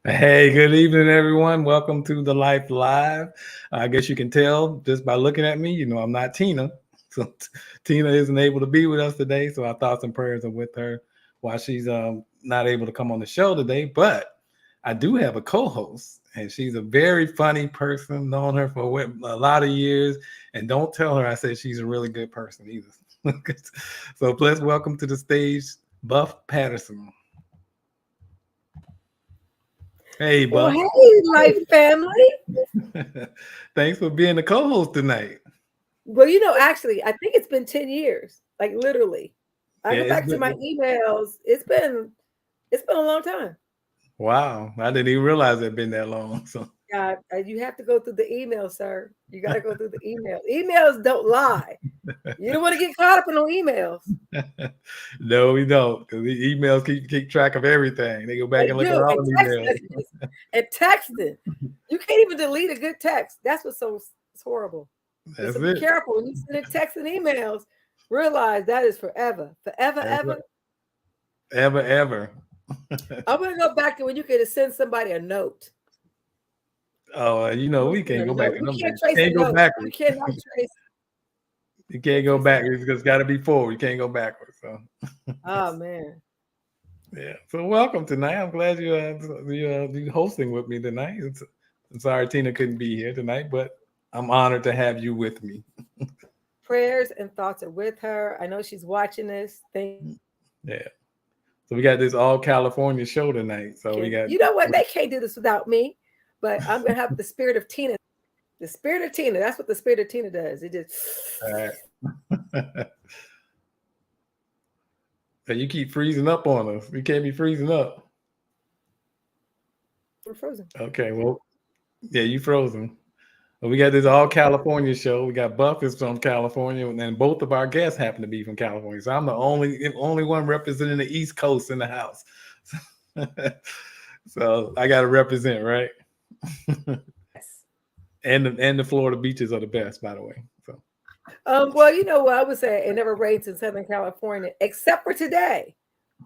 Hey, good evening, everyone. Welcome to the Life Live. I guess you can tell just by looking at me, I'm not Tina. So Tina isn't able to be with us today. So our thoughts and prayers are with her while she's not able to come on the show today. But I do have a co-host, and she's a very funny person. Known her for a lot of years, and don't tell her I said she's a really good person either. So let's welcome to the stage Buff Patterson. Hey, Well, Buff. hey, Life family. Thanks for being the co-host tonight. Well, actually, I think it's been 10 years. Like literally. I Yeah, go it's back to my been emails. It's been a long time. wow. I didn't even realize it had been that long. So Yeah, you have to go through the email, sir. You got to go through the email. Emails don't lie. You don't want to get caught up in no emails. no, we don't, because the emails keep track of everything. They go back They and look at do. all And the text emails. messages and texting. You can't even delete a good text. That's what's so it's horrible. That's So be it. careful when you send texts and emails. Realize that is forever, forever, That's ever. it. Ever. I'm gonna go back to when you could send somebody a note. Oh, You we send can't a go back note. to You them can't days. trace a Can't go note. You backwards. cannot trace. You Can't can't go trace a backwards note. because it's got to be forward. You can't go backwards. So Oh man. yeah. So welcome tonight. I'm glad you hosting with me tonight. I'm sorry Tina couldn't be here tonight, but I'm honored to have you with me. Prayers and thoughts are with her. I know she's watching this. Thank Yeah. So we got this all California show tonight. So we you. got You know what? They can't do this without me. But I'm gonna have the spirit of Tina. The spirit of Tina. That's what the spirit of Tina does. It just all right. So you keep freezing up on us. We can't be freezing up. we're frozen. Okay. Well, yeah, you frozen. Well, we got this all California show. We got Buff is from California, and then both of our guests happen to be from California. So I'm the only one representing the East Coast in the house. So I got to represent, right? Yes. And the Florida beaches are the best, by the way. So Well, you know what I would say, it never rains in Southern California, except for today.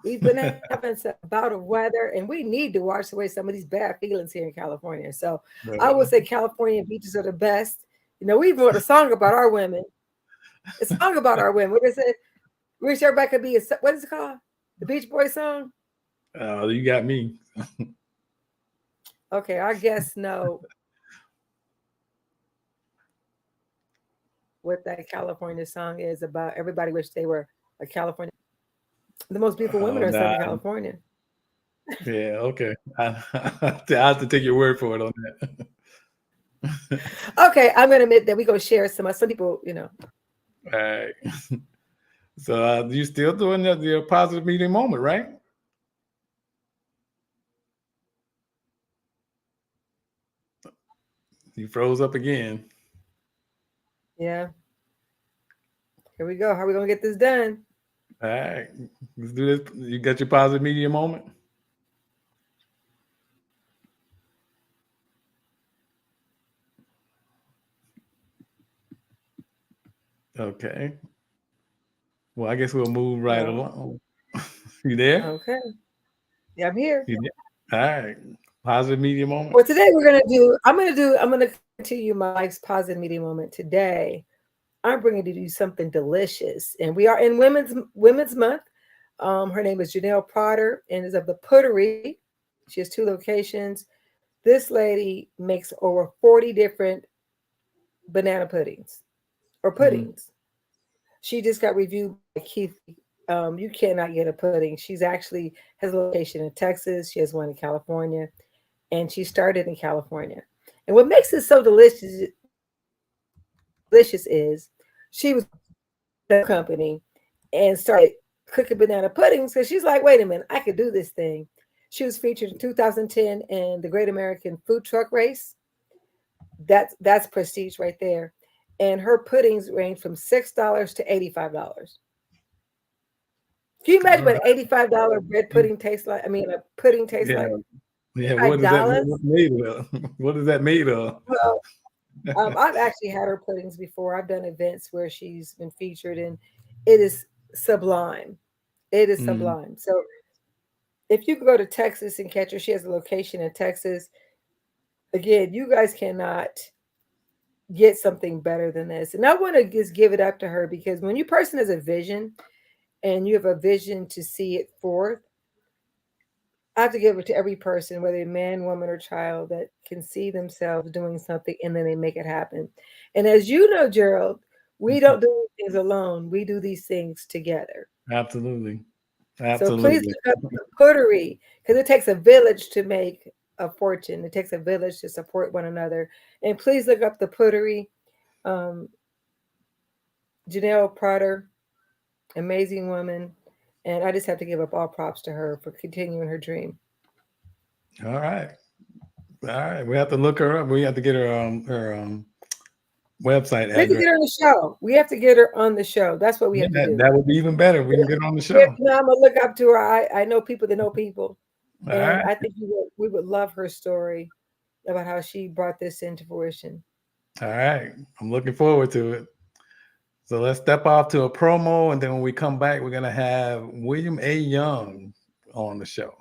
We've been having some bout of weather, and we need to wash away some of these bad feelings here in California. So I would say California beaches are the best. We even wrote a song about our women. A song about our women. What is it? Wish everybody could be what is it called? The Beach Boys song? you got me. Okay, our guests know what that California song is about. Everybody wish they were a California. The most beautiful women Oh, are in nah. Southern California. Yeah, okay. I have to take your word for it on that. Okay, I'm gonna admit that we gonna share some people. All right. So you still doing the positive meeting moment, right? You froze up again. Yeah. Here we go. How are we gonna get this done? All right. Let's do this. You got your positive media moment? Okay. Well, I guess we'll move right Well, along. You there? okay. Yeah, I'm here. You there? All right. Positive media moment. Well, today I'm gonna continue my life's positive media moment. Today, I'm bringing to you something delicious, and we are in Women's Month. Her name is Janelle Potter, and is of the Puttery. She has 2 locations. This lady makes over 40 different banana puddings or Mm-hmm. puddings. She just got reviewed by Keith. You cannot get a pudding. She's actually has a location in Texas. She has one in California, and she started in California. And what makes it so delicious is she was at a company and started cooking banana puddings because she's like, wait a minute, I could do this thing. She was featured in 2010 in the Great American Food Truck Race. That's prestige right there. And her puddings range from $6 to $85. Can you All imagine what right. an $85 bread pudding tastes like? I mean, a pudding tastes Yeah. like Yeah. What five is that dollars. made of? What is that made of? Well, I've actually had her puddings before. I've done events where she's been featured, and it is sublime. It is Mm. sublime. So if you go to Texas and catch her, she has a location in Texas. Again, you guys cannot get something better than this. And I want to just give it up to her, because when you person has a vision and you have a vision to see it forth, I have to give it to every person, whether man, woman, or child, that can see themselves doing something and then they make it happen. And as you know, Gerald, we don't do things alone. We do these things together. Absolutely. So please Absolutely. look up the pottery, because it takes a village to make a fortune. It takes a village to support one another. And please look up the pottery. Um, Janelle Prater, amazing woman. And I just have to give up all props to her for continuing her dream. All right. All right. We have to look her up. We have to get her website We have to address. get her on the show. We have to get her on the show. That's what we Yeah, have to do. that would be even better. We can get her on the Yeah, show. no, I'm gonna look up to her. I know people that know people, All and right. I think we would love her story about how she brought this into fruition. All right. I'm looking forward to it. So let's step off to a promo, and then when we come back, we're gonna have William A. Young on the show.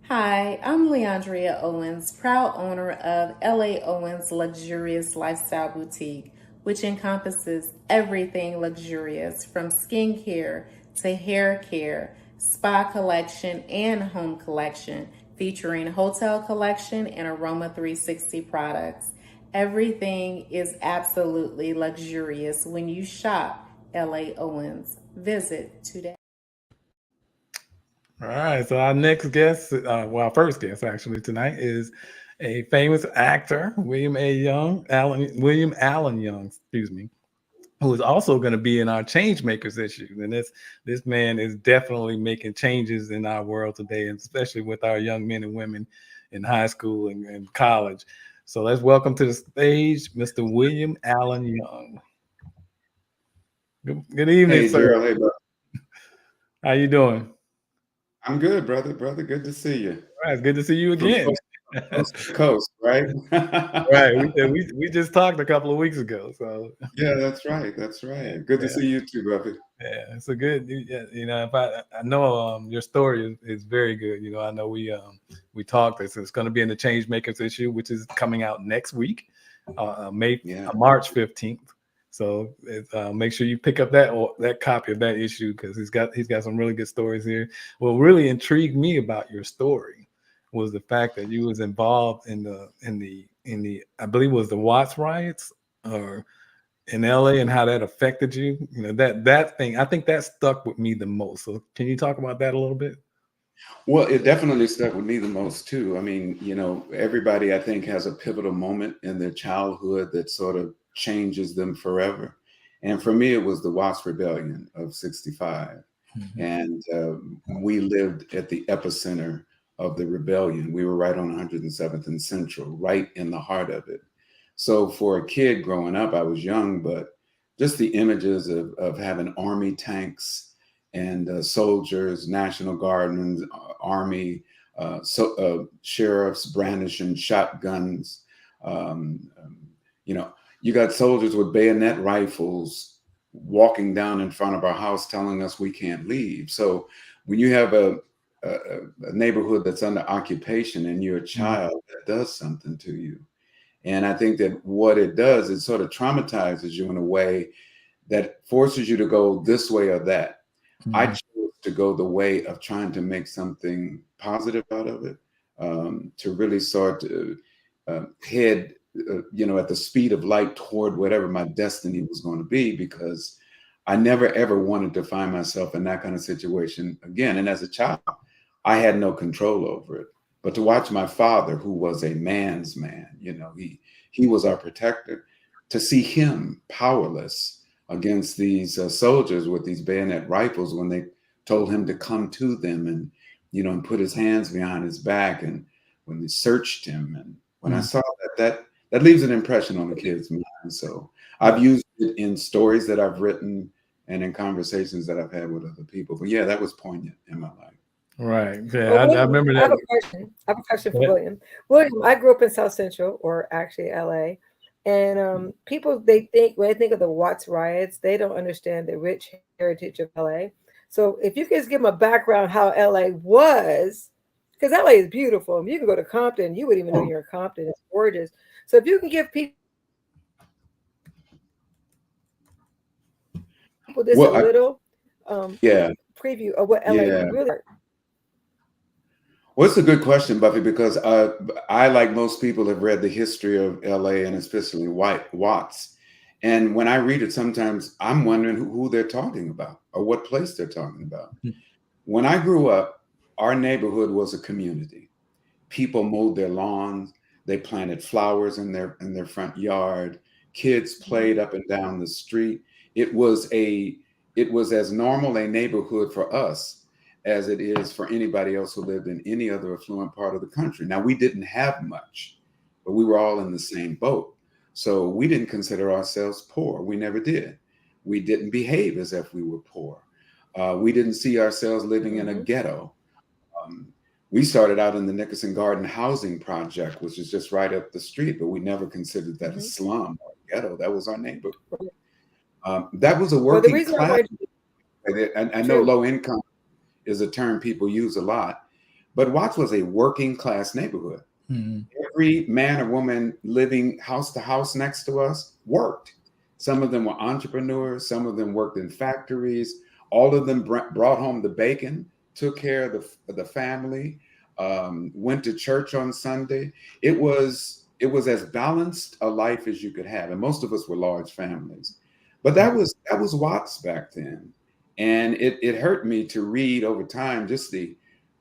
Hi, I'm Leandria Owens, proud owner of LA Owens Luxurious Lifestyle Boutique, which encompasses everything luxurious from skincare to hair care, spa collection, and home collection, featuring hotel collection and Aroma 360 products. Everything is absolutely luxurious when you shop LA Owens. Visit today. All right. So our next guest, our first guest actually tonight is a famous actor, William Allen Young, excuse me, who is also going to be in our change makers issue. And this man is definitely making changes in our world today, and especially with our young men and women in high school and college. So let's welcome to the stage Mr. William Allen Young. Good evening, Hey, sir. Gerald. Hey, bro. How you doing? I'm good, brother. Brother, good to see you. All right, it's good to see you From again. coast to coast, right? Right. We just talked a couple of weeks ago. So Yeah, that's right. That's yeah, right. Good to yeah, see you too, brother. yeah. It's a good, yeah, if I know your story is very good. I know we talked. It's going to be in the Change Makers issue, which is coming out next week, Yeah. March 15th. So make sure you pick up that copy of that issue, because he's got some really good stories here. What really intrigued me about your story was the fact that you was involved in the I believe it was the Watts riots or in LA, and how that affected you. That thing, I think that stuck with me the most. So can you talk about that a little bit? Well, it definitely stuck with me the most too. I mean, everybody I think has a pivotal moment in their childhood that sort of changes them forever. And for me, it was the Watts Rebellion of '65. Mhm. And we lived at the epicenter of the rebellion. We were right on 107th and Central, right in the heart of it. So for a kid growing up, I was young, but just the images of having army tanks and soldiers, National Guard and army, sheriffs brandishing shotguns. Um, um, you know, you got soldiers with bayonet rifles walking down in front of our house telling us we can't leave. So when you have a, a neighborhood that's under occupation and you're a Mhm. child, that does something to you. And I think that what it does is sort of traumatizes you in a way that forces you to go this way or that. I Mhm. chose to go the way of trying to make something positive out of it, to really start to head, at the speed of light toward whatever my destiny was going to be, because I never ever wanted to find myself in that kind of situation again. And as a child, I had no control over it. But to watch my father, who was a man's man, he was our protector, to see him powerless against these soldiers with these bayonet rifles when they told him to come to them, and put his hands behind his back, and when they searched him, and when I Mhm. saw that leaves an impression on the kid's mind. So I've used it in stories that I've written and in conversations that I've had with other people. But yeah, that was poignant in my life. Right. Yeah, Well, I William, remember I have that. a question. I have a question for Yeah. William. William, I grew up in South Central, or actually LA, and people, they think when they think of the Watts riots, they don't understand the rich heritage of LA. So if you could just give them a background how LA was, because LA is beautiful. You can go to Compton, you wouldn't even know you're in Compton. It's gorgeous. So if you can give people this Well, a little yeah, preview of what LA yeah. really. Well, it's a good question, Buffy, because I, like most people, have read the history of LA and especially Watts. And when I read it, sometimes I'm wondering who they're talking about or what place they're talking about. When I grew up, our neighborhood was a community. People mowed their lawns, they planted flowers in their front yard, kids played up and down the street. It was as normal a neighborhood for us as it is for anybody else who lived in any other affluent part of the country. Now, we didn't have much, but we were all in the same boat. So we didn't consider ourselves poor. We never did. We didn't behave as if we were poor. We didn't see ourselves living in a ghetto. Um, we started out in the Nickerson Garden Housing Project, which is just right up the street, but we never considered that a slum or a ghetto. That was our neighborhood. That was a Well, the working reason class. why I know low income is a term people use a lot, but Watts was a working class neighborhood. Every man or woman living house to house next to us worked. Some of them were entrepreneurs, some of them worked in factories. All of them brought home the bacon, took care of the family, went to church on Sunday. It was as balanced a life as you could have, and most of us were large families. But that was Watts back then. And it hurt me to read over time just the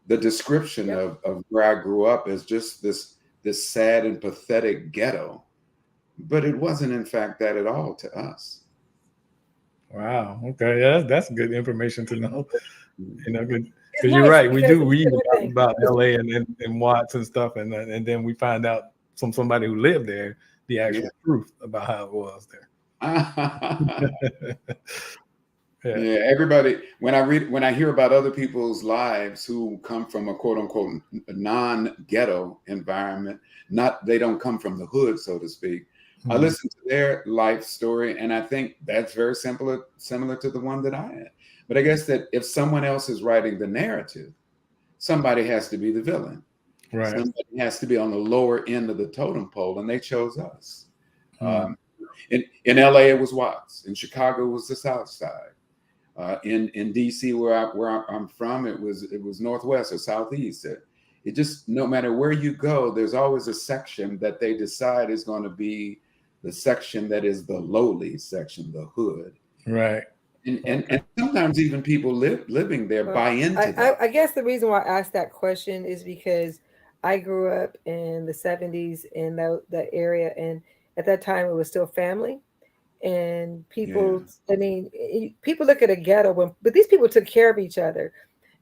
description of where I grew up as just this sad and pathetic ghetto. But it wasn't, in fact, that at all to us. Wow. Okay. Yeah, that's good information to know. Good. it's Because you're nice right. We because do read thing. about LA and Watts and stuff, and then we find out from somebody who lived there the actual truth about how it was there. Yeah, everybody. When I hear about other people's lives who come from a quote unquote non-ghetto environment, they don't come from the hood, so to speak. I listen to their life story, and I think that's very similar to the one that I had. But I guess that if someone else is writing the narrative, somebody has to be the villain. Right. Somebody has to be on the lower end of the totem pole, and they chose us. In LA, it was Watts. In Chicago, it was the South Side. In DC, where I'm from, it was Northwest or Southeast. It just, no matter where you go, there's always a section that they decide is going to be the section that is the lowly section, the hood. Right. And sometimes even people living there buy into that. I guess the reason why I asked that question is because I grew up in the 70s in that area, and at that time it was still family. And people, I mean, people look at a ghetto, but these people took care of each other.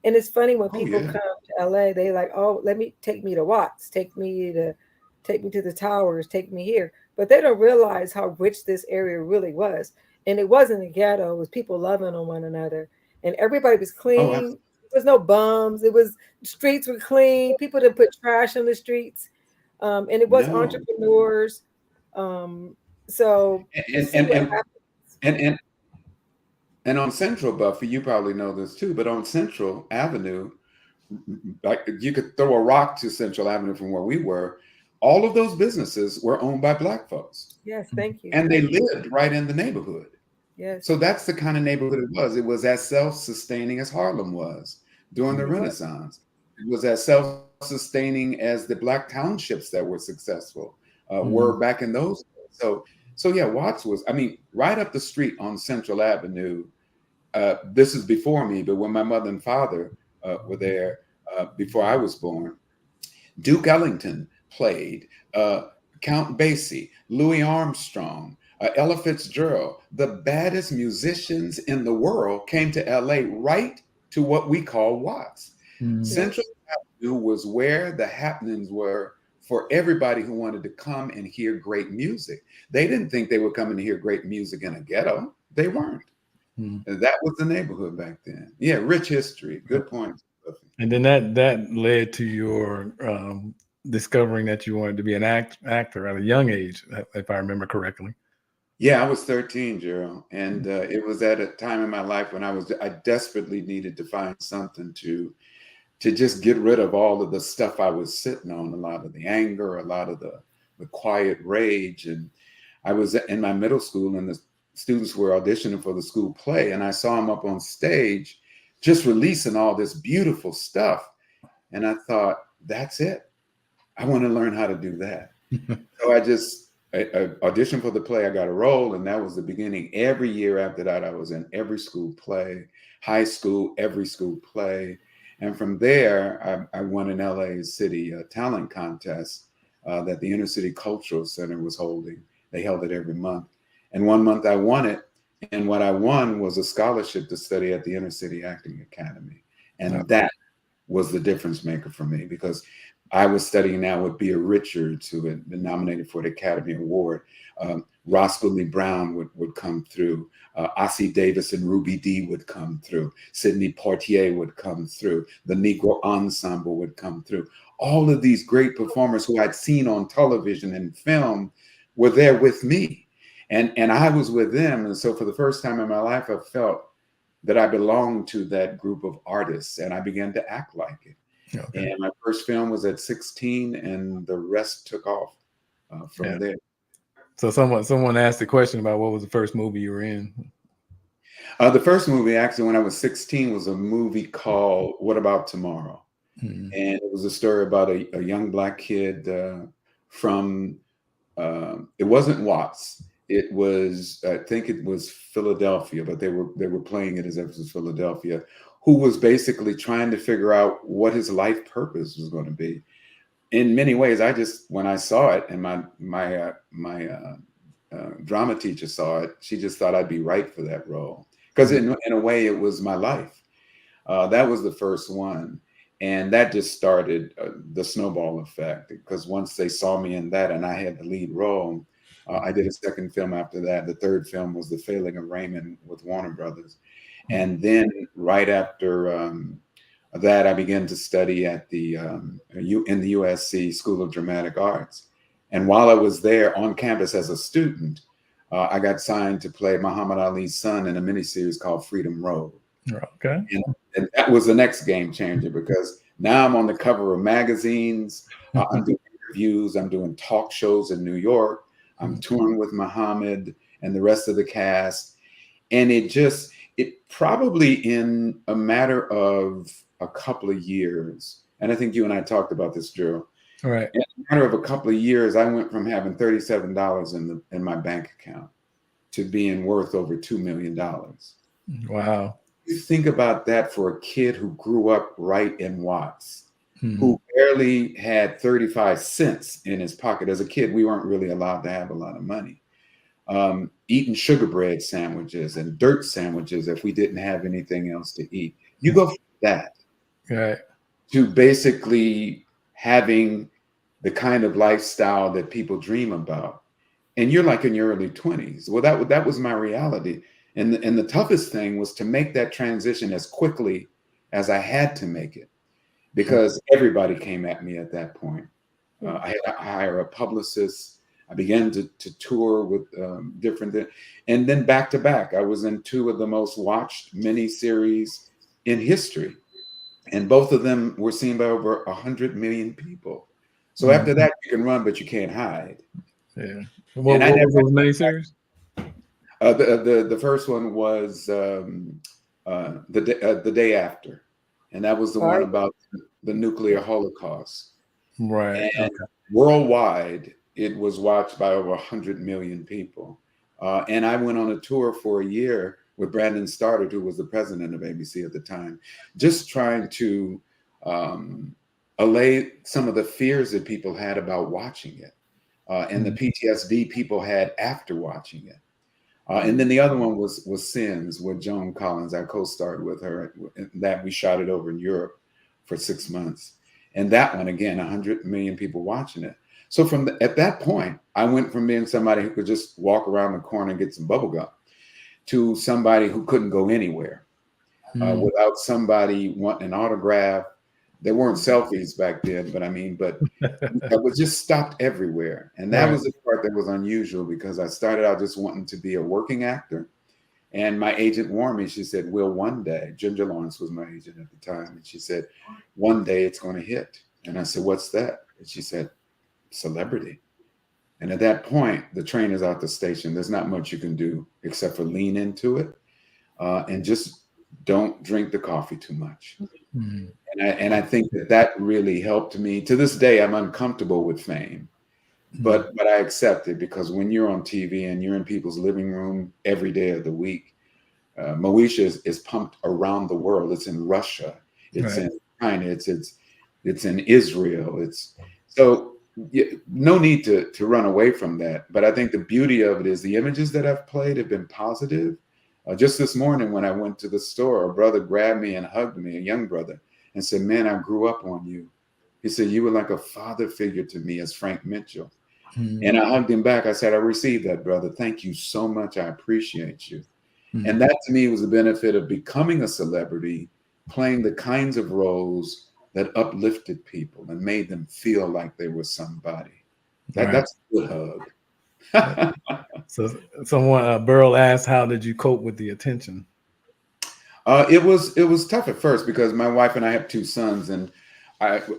And it's funny when people come to LA, they like, oh, take me to Watts, take me to the towers, take me here. But they don't realize how rich this area really was. And it wasn't a ghetto, it was people loving on one another. And everybody was clean. There was no bums. The streets were clean. People didn't put trash on the streets. And it was entrepreneurs. So and on Central, Buffy, you probably know this too, but on Central Avenue, like you could throw a rock to Central Avenue from where we were, all of those businesses were owned by Black folks. Yes, thank you. And they lived right in the neighborhood. Yes. So that's the kind of neighborhood it was. It was as self-sustaining as Harlem was during the Renaissance. It was as self-sustaining as the Black townships that were successful were back in those days. So yeah, Watts was, I mean, right up the street on Central Avenue. This is before me, but when my mother and father were there before I was born, Duke Ellington played, Count Basie, Louis Armstrong, Ella Fitzgerald. The baddest musicians in the world came to LA right to what we call Watts. Central Avenue was where the happenings were for everybody who wanted to come and hear great music. They didn't think they were coming to hear great music in a ghetto. They weren't. And that was the neighborhood back then. Yeah, rich history. Good point. And then that led to your discovering that you wanted to be an actor at a young age, if I remember correctly. Yeah, I was 13, Gerald, and it was at a time in my life when I desperately needed to find something to just get rid of all of the stuff I was sitting on, a lot of the anger, a lot of the quiet rage. And I was in my middle school, and the students were auditioning for the school play, and I saw them up on stage just releasing all this beautiful stuff. And I thought, that's it. I want to learn how to do that. So I auditioned for the play. I got a role, and that was the beginning. Every year after that, I was in every school play, high school, every school play. And from there, I won an LA City talent contest that the Inner City Cultural Center was holding. They held it every month. And one month I won it. And what I won was a scholarship to study at the Inner City Acting Academy. And that was the difference maker for me, because I was studying now with Bea Richards, who had been nominated for the Academy Award. Roscoe Lee Brown would come through. Ossie Davis and Ruby Dee would come through. Sidney Poitier would come through. The Negro Ensemble would come through. All of these great performers who I'd seen on television and film were there with me. And I was with them. And so for the first time in my life, I felt that I belonged to that group of artists, and I began to act like it. Okay. And my first film was at 16, and the rest took off from there. So someone asked the question about what was the first movie you were in? The first movie, actually, when I was 16, was a movie called What About Tomorrow? Mm-hmm. And it was a story about a young Black kid from, it wasn't Watts. It was, I think it was Philadelphia, but they were playing it as if it was Philadelphia, who was basically trying to figure out what his life purpose was going to be. In many ways, when I saw it, and my drama teacher saw it, she just thought I'd be right for that role, because in a way it was my life. That was the first one, and that just started the snowball effect, because once they saw me in that and I had the lead role, I did a second film after that. The third film was The Failing of Raymond with Warner Brothers, and then right after that, I began to study at in the USC School of Dramatic Arts. And while I was there on campus as a student, I got signed to play Muhammad Ali's son in a miniseries called Freedom Road. Okay. And that was the next game changer, because now I'm on the cover of magazines. I'm doing interviews. I'm doing talk shows in New York. I'm touring with Muhammad and the rest of the cast. And it probably, in a matter of a couple of years, and I think you and I talked about this, Drew. Right. In a matter of a couple of years, I went from having $37 in my bank account to being worth over $2 million. Wow. You think about that for a kid who grew up right in Watts, who barely had 35 cents in his pocket. As a kid, we weren't really allowed to have a lot of money. Eating sugar bread sandwiches and dirt sandwiches if we didn't have anything else to eat. You go from that to basically having the kind of lifestyle that people dream about, and you're like in your early 20s. Well, that was my reality, and the toughest thing was to make that transition as quickly as I had to make it, because everybody came at me at that point. I had to hire a publicist. I began to tour with different, and then back to back, I was in 2 of the most watched miniseries in history, and both of them were seen by over 100 million people. So after that, you can run, but you can't hide. Yeah. What was those miniseries? The first one was the day after, and that was the one about the nuclear holocaust. Right. And worldwide, it was watched by over 100 million people. And I went on a tour for a year with Brandon Stoddard, who was the president of ABC at the time, just trying to allay some of the fears that people had about watching it, and the PTSD people had after watching it. And then the other one was Sins with Joan Collins. I co-starred with her. That we shot it over in Europe for 6 months. And that one, again, 100 million people watching it. So at that point, I went from being somebody who could just walk around the corner and get some bubble gum to somebody who couldn't go anywhere without somebody wanting an autograph, There weren't selfies back then, but I mean, but I was just stopped everywhere. And that Right. was the part that was unusual because I started out just wanting to be a working actor. And my agent warned me. She said, "Will, one day," Ginger Lawrence was my agent at the time, and she said, "One day it's going to hit." And I said, "What's that?" And she said, "Celebrity." And at that point, the train is out the station. There's not much you can do except for lean into it and just don't drink the coffee too much. Mm-hmm. And I think that really helped me. To this day, I'm uncomfortable with fame, but I accept it because when you're on TV and you're in people's living room every day of the week, Moesha is pumped around the world. It's in Russia, it's Right. in China, it's in Israel. It's so no need to run away from that. But I think the beauty of it is the images that I've played have been positive. Just this morning when I went to the store, a brother grabbed me and hugged me, a young brother, and said, "Man, I grew up on you." He said, "You were like a father figure to me," as Frank Mitchell. Mm-hmm. And I hugged him back. I said, "I received that, brother. Thank you so much. I appreciate you." Mm-hmm. And that to me was the benefit of becoming a celebrity, playing the kinds of roles that uplifted people and made them feel like they were somebody. That's a good hug. So someone, Burl asked, how did you cope with the attention? It was tough at first because my wife and I have two sons, and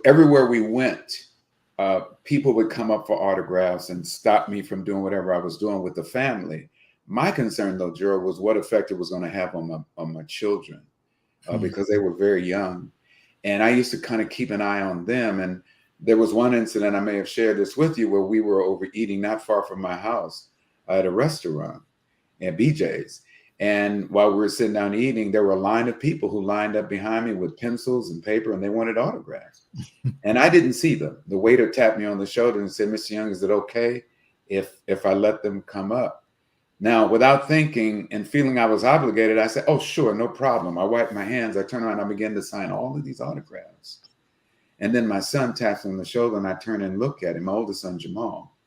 everywhere we went, people would come up for autographs and stop me from doing whatever I was doing with the family. My concern, though, Gerald, was what effect it was going to have on my children because they were very young, and I used to kind of keep an eye on them. And there was one incident, I may have shared this with you, where we were overeating not far from my house at a restaurant at BJ's. And while we were sitting down eating, there were a line of people who lined up behind me with pencils and paper, and they wanted autographs. And I didn't see them. The waiter tapped me on the shoulder and said, "Mr. Young, is it okay if I let them come up?" Now, without thinking and feeling I was obligated, I said, "Oh, sure, no problem." I wiped my hands, I turned around, I began to sign all of these autographs. And then my son taps me on the shoulder, and I turn and look at him, my oldest son, Jamal.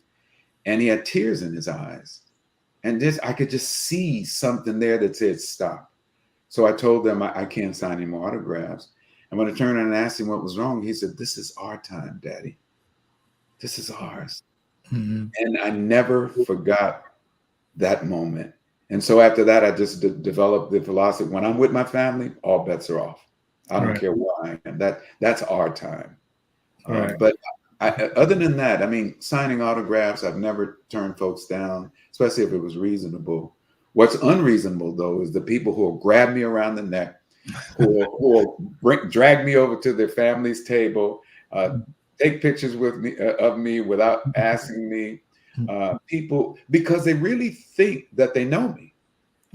And he had tears in his eyes. And I could just see something there that said stop. So I told them I can't sign any more autographs. And when I turned around and asked him what was wrong, he said, "This is our time, Daddy. This is ours." Mm-hmm. And I never forgot that moment. And so after that, I just developed the philosophy: when I'm with my family, all bets are off. I don't care where I am. That's our time. But other than that, I mean, signing autographs, I've never turned folks down, especially if it was reasonable. What's unreasonable, though, is the people who will grab me around the neck, who will drag me over to their family's table, take pictures with me of me without asking me. People, because they really think that they know me.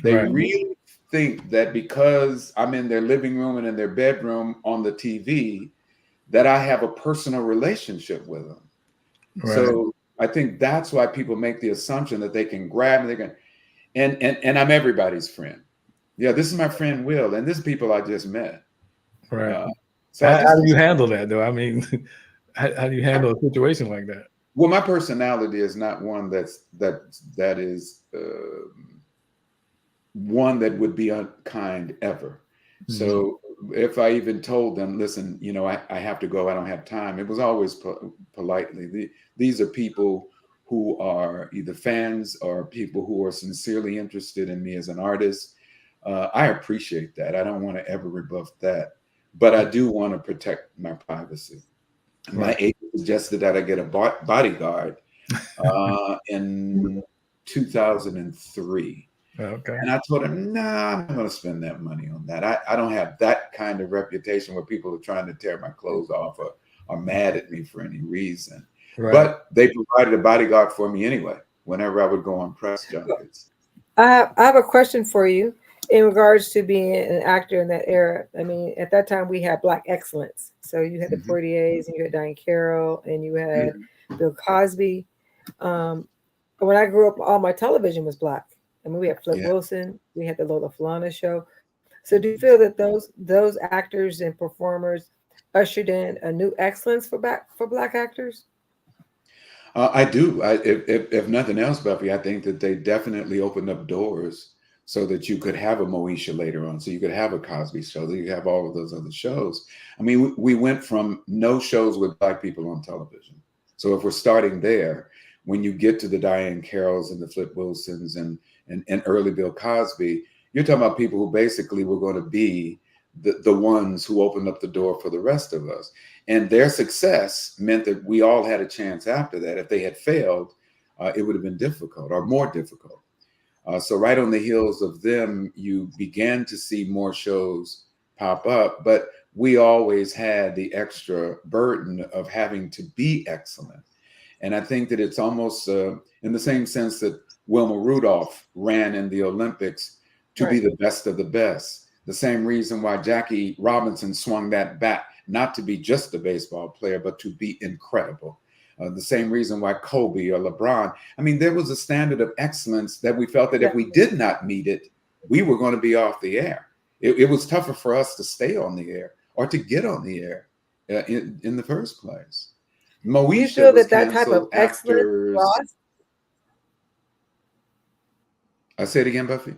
They really think that because I'm in their living room and in their bedroom on the TV, that I have a personal relationship with them. So I think that's why people make the assumption that they can grab me, they can, and I'm everybody's friend. Yeah, this is my friend Will, and this is people I just met. Right. So how do you handle that, though? I mean, how do you handle a situation like that? Well, my personality is not one that is one that would be unkind ever. Mm-hmm. So if I even told them, "Listen, you know, I have to go, I don't have time," it was always politely. These are people who are either fans or people who are sincerely interested in me as an artist. I appreciate that. I don't want to ever rebuff that, but I do want to protect my privacy. My agent suggested that I get a bodyguard in 2003. Okay. And I told him, "Nah, I'm not going to spend that money on that. I don't have that kind of reputation where people are trying to tear my clothes off or are mad at me for any reason." But they provided a bodyguard for me anyway, whenever I would go on press junkets. I have a question for you in regards to being an actor in that era. I mean, at that time we had Black excellence. So you had the Portiers, and you had Diane Carroll, and you had Bill Cosby. When I grew up, all my television was Black. I mean, we had Flip Wilson, we had the Lola Falana show. So do you feel that those actors and performers ushered in a new excellence for Black actors? I do. If nothing else, Buffy, I think that they definitely opened up doors so that you could have a Moesha later on, so you could have a Cosby Show, so you could have all of those other shows. I mean, we went from no shows with Black people on television. So if we're starting there, when you get to the Diane Carrolls and the Flip Wilsons and early Bill Cosby, you're talking about people who basically were going to be the ones who opened up the door for the rest of us. And their success meant that we all had a chance after that. If they had failed, it would have been difficult or more difficult. So right on the heels of them, you began to see more shows pop up, but we always had the extra burden of having to be excellent. And I think that it's almost in the same sense that Wilma Rudolph ran in the Olympics to be the best of the best. The same reason why Jackie Robinson swung that bat, not to be just a baseball player, but to be incredible. The same reason why Kobe or LeBron, I mean, there was a standard of excellence that we felt that if we did not meet it, we were going to be off the air. It was tougher for us to stay on the air or to get on the air in the first place. Moesha, you feel that type of excellence lost? I say it again, Buffy.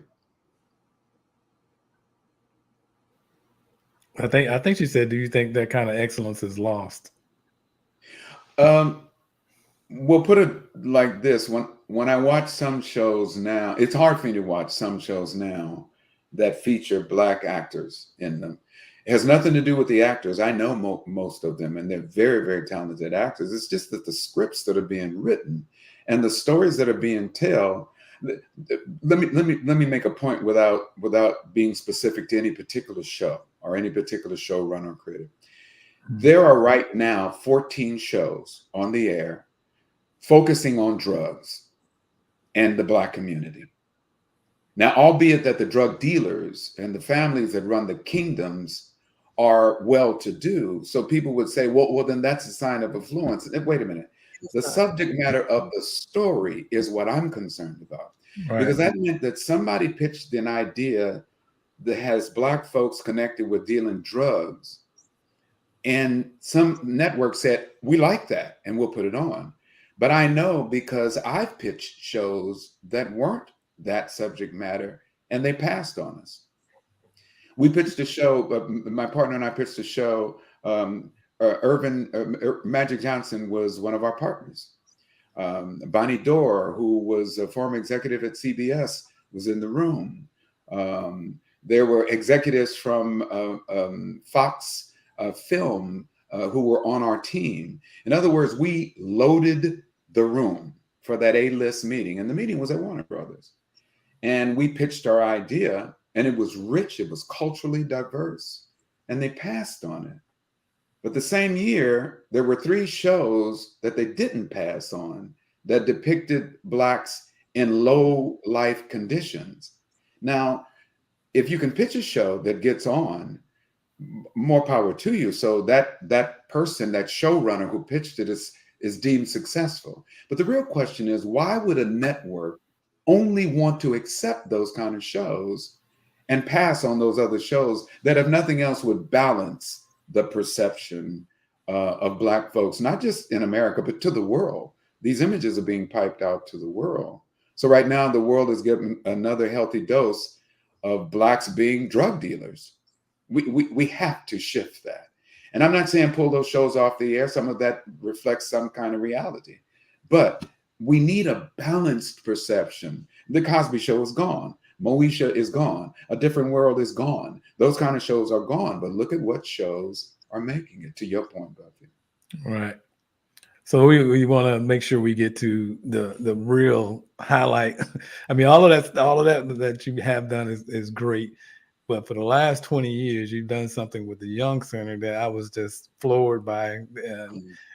I think she said, do you think that kind of excellence is lost? We'll put it like this. When I watch some shows now, it's hard for me to watch some shows now that feature Black actors in them. It has nothing to do with the actors. I know most of them, and they're very, very talented actors. It's just that the scripts that are being written and the stories that are being told. Let me make a point without being specific to any particular show or any particular showrunner or creator. There are right now 14 shows on the air focusing on drugs and the Black community. Now, albeit that the drug dealers and the families that run the kingdoms are well-to-do, so people would say, well, then that's a sign of affluence. Wait a minute. The subject matter of the story is what I'm concerned about. Right. Because that meant that somebody pitched an idea that has Black folks connected with dealing drugs, and some network said, we like that, and we'll put it on. But I know because I've pitched shows that weren't that subject matter, and they passed on us. We pitched a show, my partner and I pitched a show, Magic Johnson was one of our partners. Bonnie Dorr, who was a former executive at CBS, was in the room. There were executives from Fox Film who were on our team. In other words, we loaded the room for that A-list meeting, and the meeting was at Warner Brothers. And we pitched our idea, and it was rich, it was culturally diverse, and they passed on it. But the same year, there were 3 shows that they didn't pass on that depicted Blacks in low life conditions. Now, if you can pitch a show that gets on, more power to you. So that person, that showrunner who pitched it is deemed successful. But the real question is, why would a network only want to accept those kind of shows and pass on those other shows that, if nothing else, would balance the perception of Black folks, not just in America, but to the world? These images are being piped out to the world. So right now, the world is getting another healthy dose of Blacks being drug dealers. We have to shift that. And I'm not saying pull those shows off the air. Some of that reflects some kind of reality. But we need a balanced perception. The Cosby Show is gone. Moesha is gone. A Different World is gone. Those kind of shows are gone. But look at what shows are making it, to your point, Buffy. Right. So we want to make sure we get to the real highlight. I mean, all of that you have done is great. But for the last 20 years, you've done something with the Young Center that I was just floored by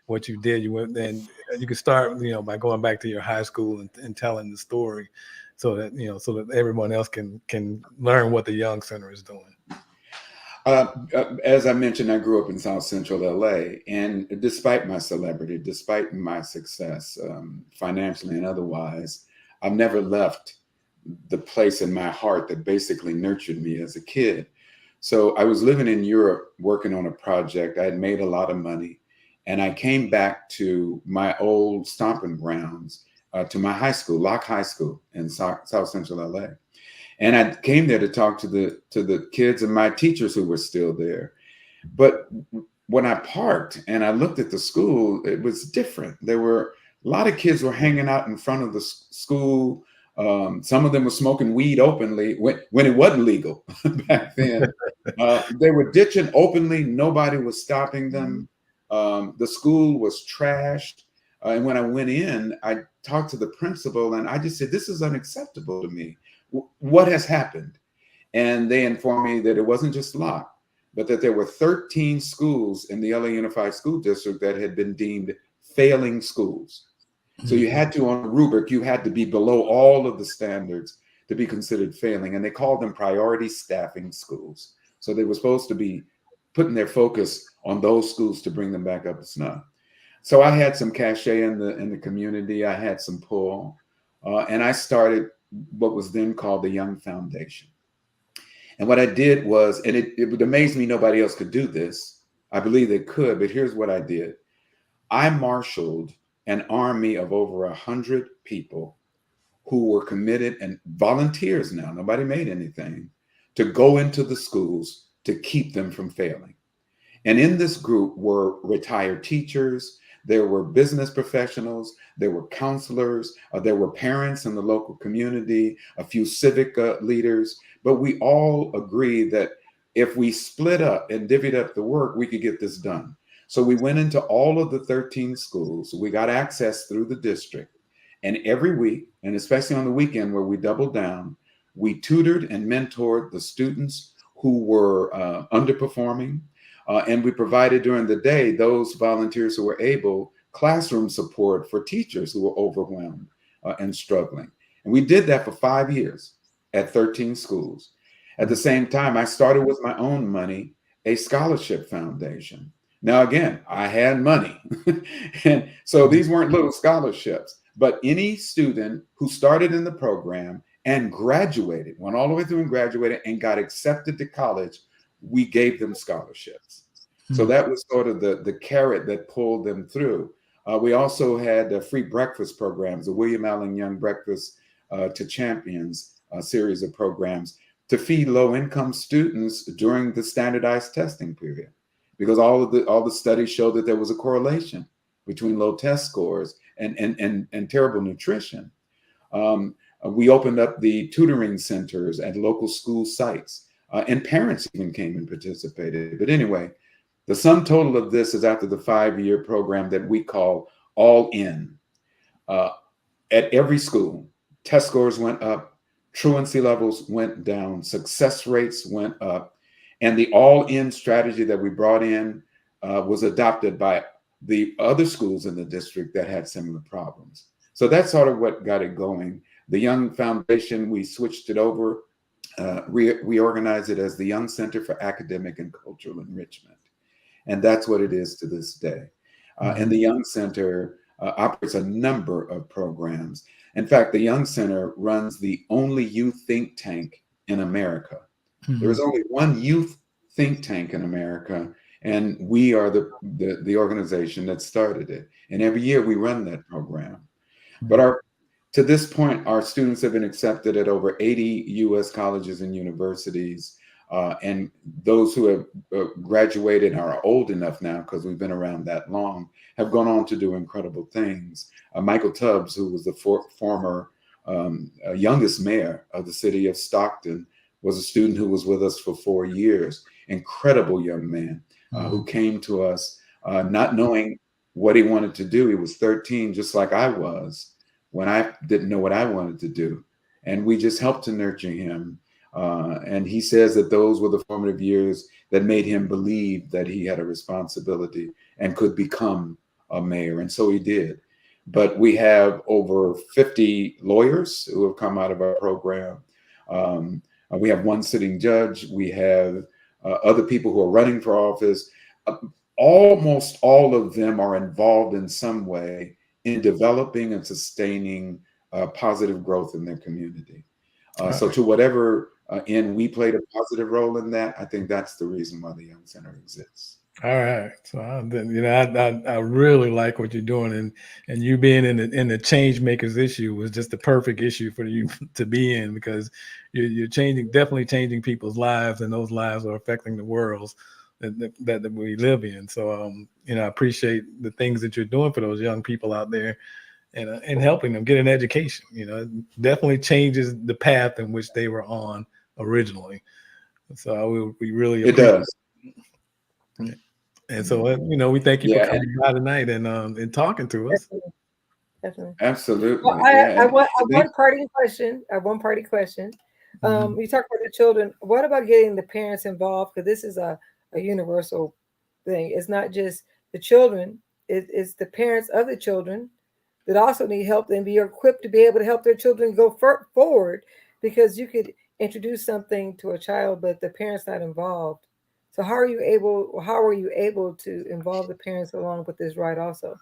what you did. You went, and you could start, by going back to your high school and telling the story, so that everyone else can learn what the Young Center is doing. As I mentioned, I grew up in South Central LA, and despite my celebrity, despite my success, financially and otherwise, I've never left the place in my heart that basically nurtured me as a kid. So I was living in Europe working on a project. I had made a lot of money, and I came back to my old stomping grounds, to my high school, Locke High School in South Central LA. And I came there to talk to the kids and my teachers who were still there. But when I parked and I looked at the school, it was different. There were a lot of kids were hanging out in front of the school. Some of them were smoking weed openly when it wasn't legal back then. They were ditching openly. Nobody was stopping them. The school was trashed. And when I went in, I talked to the principal and I just said, this is unacceptable to me. What has happened? And they informed me that it wasn't just locked, but that there were 13 schools in the LA Unified School District that had been deemed failing schools. So you had to, on a rubric, you had to be below all of the standards to be considered failing. And they called them priority staffing schools. So they were supposed to be putting their focus on those schools to bring them back up to snuff. So I had some cachet in the community. I had some pull. And I started what was then called the Young Foundation. And what I did was, and it would amaze me nobody else could do this. I believe they could, but here's what I did. I marshaled an army of over 100 people who were committed and volunteers now, nobody made anything, to go into the schools to keep them from failing. And in this group were retired teachers, there were business professionals, there were counselors, there were parents in the local community, a few civic leaders, but we all agreed that if we split up and divvied up the work, we could get this done. So we went into all of the 13 schools. We got access through the district. And every week, and especially on the weekend where we doubled down, we tutored and mentored the students who were underperforming. And we provided during the day, those volunteers who were able, classroom support for teachers who were overwhelmed and struggling. And we did that for 5 years at 13 schools. At the same time, I started with my own money, a scholarship foundation. Now, again, I had money. And so these weren't little scholarships, but any student who started in the program and graduated, went all the way through and graduated and got accepted to college, we gave them scholarships. So that was sort of the carrot that pulled them through. We also had free breakfast programs, the William Allen Young Breakfast to Champions series of programs to feed low-income students during the standardized testing period. Because all the studies showed that there was a correlation between low test scores and terrible nutrition. We opened up the tutoring centers at local school sites, and parents even came and participated. But anyway, the sum total of this is after the 5-year program that we call All In. At every school, test scores went up, truancy levels went down, success rates went up. And the all-in strategy that we brought in was adopted by the other schools in the district that had similar problems. So that's sort of what got it going. The Young Foundation, we switched it over, reorganized it as the Young Center for Academic and Cultural Enrichment. And that's what it is to this day. And the Young Center operates a number of programs. In fact, the Young Center runs the only youth think tank in America. There is only one youth think tank in America, and we are the organization that started it. And every year we run that program. But to this point, our students have been accepted at over 80 U.S. colleges and universities. And those who have graduated and are old enough now, because we've been around that long, have gone on to do incredible things. Michael Tubbs, who was the former youngest mayor of the city of Stockton, was a student who was with us for 4 years. Incredible young man who came to us not knowing what he wanted to do. He was 13, just like I was, when I didn't know what I wanted to do. And we just helped to nurture him. And he says that those were the formative years that made him believe that he had a responsibility and could become a mayor. And so he did. But we have over 50 lawyers who have come out of our program. We have one sitting judge. We have other people who are running for office. Almost all of them are involved in some way in developing and sustaining positive growth in their community. So to whatever end we played a positive role in that, I think that's the reason why the Young Center exists. All right. So I really like what you're doing, and you being in the change makers issue was just the perfect issue for you to be in, because you're definitely changing people's lives, and those lives are affecting the worlds that we live in. So I appreciate the things that you're doing for those young people out there, and helping them get an education. It definitely changes the path in which they were on originally. So we really It appreciate does. it. And so, we thank you for Yeah, coming by tonight and talking to us. Definitely, definitely. Well, absolutely. I, Yeah, I and want I a think one parting question. A one party question. Mhm. You talk about the children. What about getting the parents involved? Because this is a universal thing. It's not just the children. It's the parents of the children that also need help and be equipped to be able to help their children go forward. Because you could introduce something to a child, but the parents not involved. So how are you able? How are you able to involve the parents along with this ride also?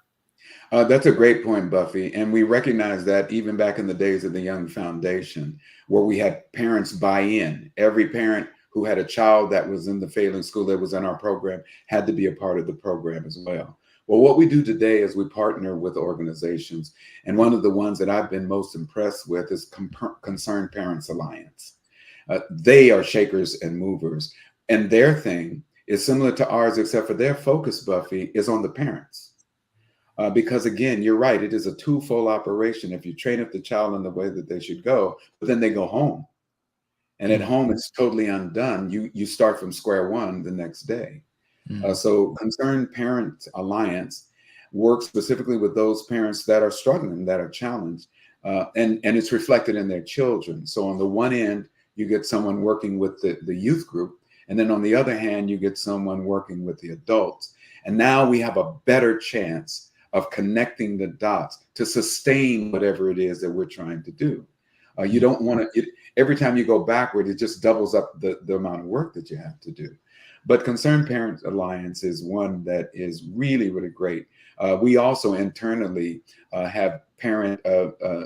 that's a great point, Buffy. And we recognize that even back in the days of the Young Foundation, where we had parents buy in. Every parent who had a child that was in the failing school that was in our program had to be a part of the program as well. Well, what we do today is we partner with organizations. And one of the ones that I've been most impressed with is Concerned Parents Alliance. They are shakers and movers. And their thing is similar to ours, except for their focus, Buffy, is on the parents. Because again, you're right, it is a twofold operation. If you train up the child in the way that they should go, but then they go home. And at Mhm. home, it's totally undone. You start from square one the next day. Mhm. So Concerned Parent Alliance works specifically with those parents that are struggling, that are challenged, and it's reflected in their children. So on the one end, you get someone working with the youth group, and then on the other hand, you get someone working with the adults. And now we have a better chance of connecting the dots to sustain whatever it is that we're trying to do. You don't want to, every time you go backward, it just doubles up the amount of work that you have to do. But Concerned Parents Alliance is one that is really, really great. We also internally have parent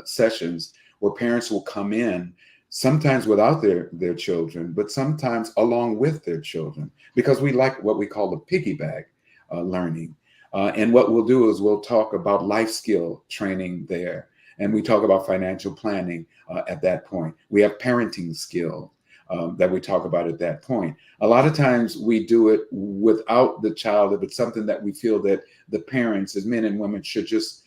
sessions where parents will come in, sometimes without their children, but sometimes along with their children, because we like what we call the piggyback learning. And what we'll do is we'll talk about life skill training there. And we talk about financial planning at that point. We have parenting skill that we talk about at that point. A lot of times we do it without the child if it's something that we feel that the parents, as men and women, should just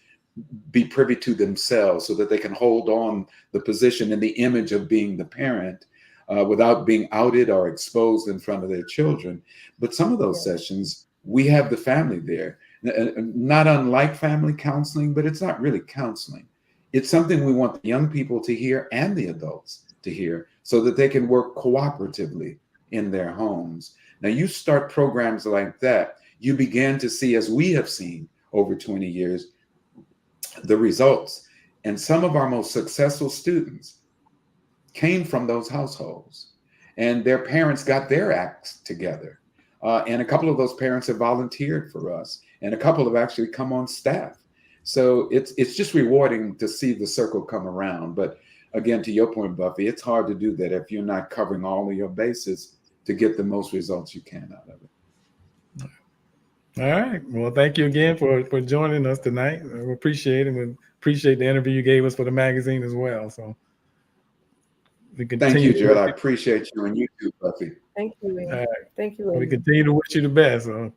be privy to themselves so that they can hold on the position and the image of being the parent without being outed or exposed in front of their children. But some of those Yeah. sessions, we have the family there. Not unlike family counseling, but it's not really counseling. It's something we want the young people to hear and the adults to hear so that they can work cooperatively in their homes. Now, you start programs like that, you begin to see, as we have seen over 20 years, the results. And some of our most successful students came from those households, and their parents got their acts together. And a couple of those parents have volunteered for us, and a couple have actually come on staff. So it's just rewarding to see the circle come around. But again, to your point, Buffy, it's hard to do that if you're not covering all of your bases to get the most results you can out of it. All right. Well, thank you again for joining us tonight. We appreciate it. We appreciate the interview you gave us for the magazine as well. So we Thank continue you, to Gerald. wish I you, appreciate you, and you too, Buffy. Thank you, uh, Ian. Thank you, we ladies. continue to wish you the best. So,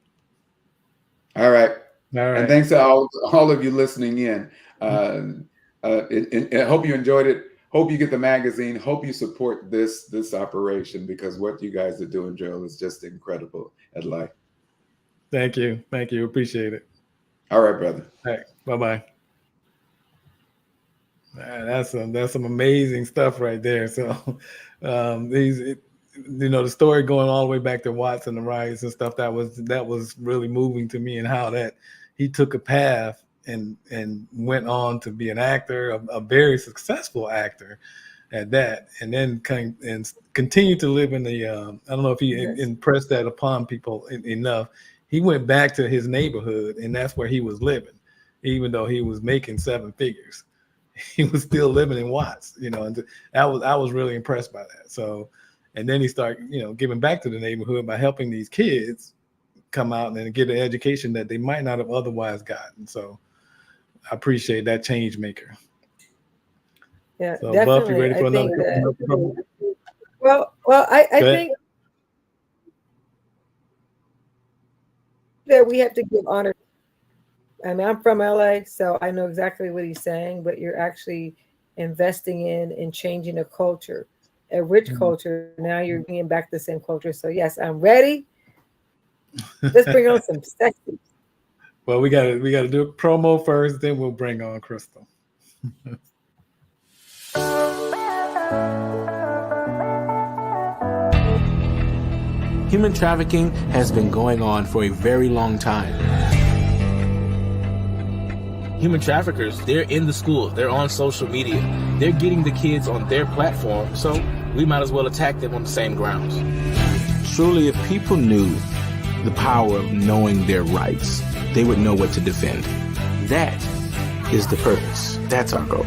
All right. all And right. thanks to all of you listening in. I hope you enjoyed it. Hope you get the magazine. Hope you support this operation, because what you guys are doing, Joel, is just incredible at Life. Thank you. Thank you. Appreciate it. All right, brother. All right. Bye bye. That's some amazing stuff right there. So the story going all the way back to Watts and the riots and stuff, that was really moving to me, and how that he took a path and went on to be an actor, a very successful actor at that, and then came and continued to live in the I don't know if he Yes. impressed that upon people enough. He went back to his neighborhood, and that's where he was living, even though he was making seven figures. He was still living in Watts, and I was really impressed by that. So, and then he started, giving back to the neighborhood by helping these kids come out and get an education that they might not have otherwise gotten. So I appreciate that change maker. Yeah, So Buff, you definitely. ready for I another? think that. Well, I think that we have to give honor. I mean, I'm from LA, so I know exactly what he's saying, but you're actually investing in and changing a culture, a rich culture. Now you're bringing back the same culture. So yes, I'm ready. Let's bring on some sexy. Well, we gotta do a promo first, then we'll bring on Crystal. Human trafficking has been going on for a very long time. Human traffickers, they're in the schools, they're on social media, they're getting the kids on their platform, so we might as well attack them on the same grounds. Truly, if people knew the power of knowing their rights, they would know what to defend. That is the purpose. That's our goal.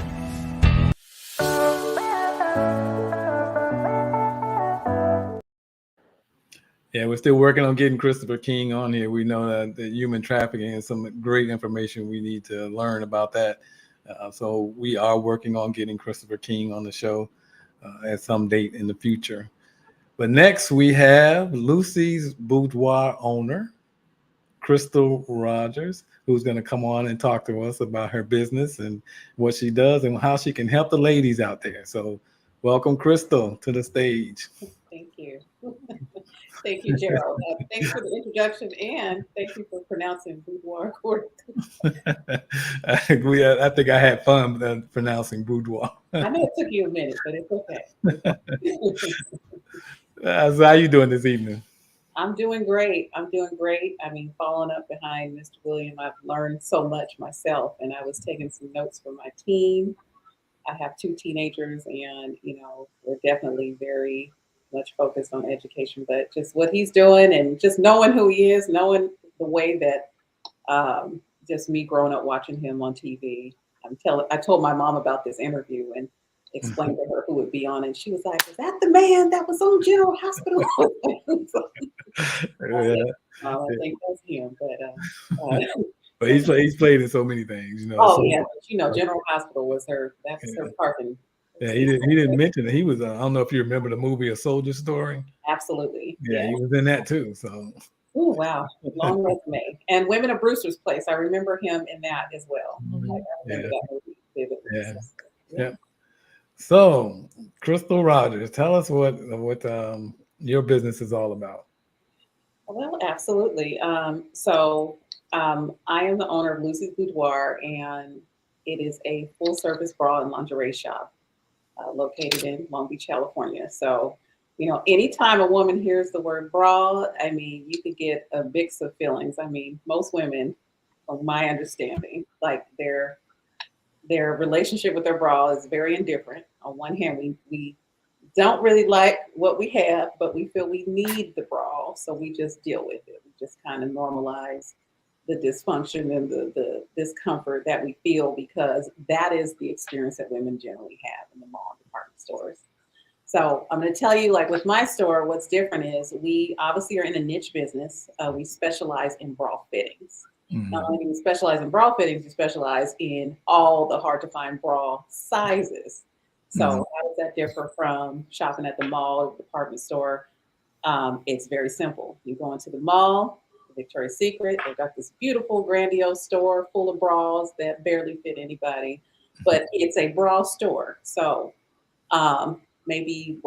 Yeah, we're still working on getting Christopher King on here. We know that the human trafficking is some great information we need to learn about that. So we are working on getting Christopher King on the show at some date in the future. But next we have Lucy's Boudoir owner, Crystal Rogers, who's going to come on and talk to us about her business and what she does and how she can help the ladies out there. So welcome, Crystal, to the stage. Thank you. Thank you, Gerald. Thanks for the introduction, and thank you for pronouncing boudoir correctly. I think I had fun pronouncing boudoir. I know it took you a minute, but it's okay. So how you doing this evening? I'm doing great. I mean, following up behind Mr. William, I've learned so much myself, and I was taking some notes from my team. I have 2 teenagers, and we're definitely very much focused on education, but just what he's doing and just knowing who he is, knowing the way that just me growing up watching him on TV. I told my mom about this interview and explained to her who would be on, and she was like, "Is that the man that was on General Hospital?" I think that's him, but he's played in so many things, yeah, but General Hospital was her. That's her parking. Yeah, he didn't mention it. He was. I don't know if you remember the movie A Soldier Story. Absolutely. Yeah, he was in that too. So. Oh wow, long resume. And Women of Brewster's Place. I remember him in that as well. Like, I remember that movie vividly. Yeah. So, Crystal Rogers, tell us what your business is all about. Well, absolutely. I am the owner of Lucy's Boudoir, and it is a full-service bra and lingerie shop located in Long Beach, California. So, anytime a woman hears the word bra, I mean, you could get a mix of feelings. I mean, most women, from my understanding, like their relationship with their bra is very indifferent. On one hand, we don't really like what we have, but we feel we need the bra, so we just deal with it. We just kind of normalize the dysfunction and the discomfort that we feel, because that is the experience that women generally have in the mall and department stores. So I'm going to tell you, like with my store, what's different is we obviously are in a niche business. We specialize in bra fittings. Mm-hmm. Not only do we specialize in bra fittings, we specialize in all the hard to find bra sizes. So how does that differ from shopping at the mall or department store? It's very simple. You go into the mall, Victoria's Secret, they've got this beautiful, grandiose store full of bras that barely fit anybody, but it's a bra store. So maybe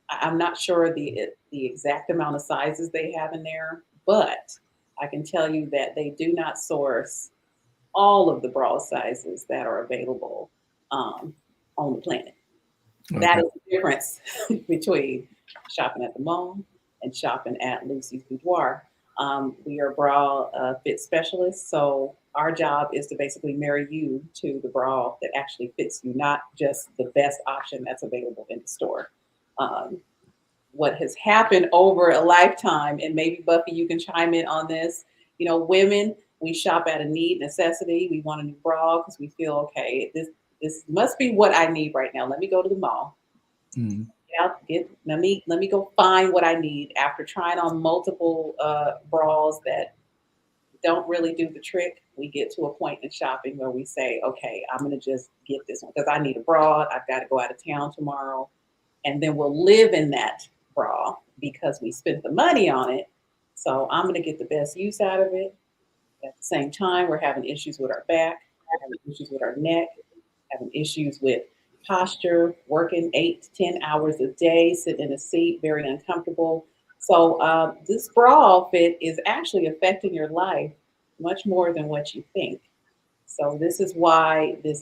I'm not sure the exact amount of sizes they have in there, but I can tell you that they do not source all of the bra sizes that are available on the planet. Okay. That is the difference between shopping at the mall and shopping at Lucy's Boudoir. We are bra fit specialists, so our job is to basically marry you to the bra that actually fits you, not just the best option that's available in the store. What has happened over a lifetime, and maybe Buffy, you can chime in on this. Women, we shop at a need, necessity. We want a new bra because we feel, okay, this must be what I need right now. Let me go to the mall. Let me go find what I need after trying on multiple bras that don't really do the trick. We get to a point in shopping where we say, okay, I'm going to just get this one because I need a bra. I've got to go out of town tomorrow. And then we'll live in that bra because we spent the money on it. So I'm going to get the best use out of it. At the same time, we're having issues with our back, having issues with our neck, having issues with posture, working 8 to 10 hours a day, sitting in a seat, very uncomfortable. So this bra fit is actually affecting your life much more than what you think. So this is why the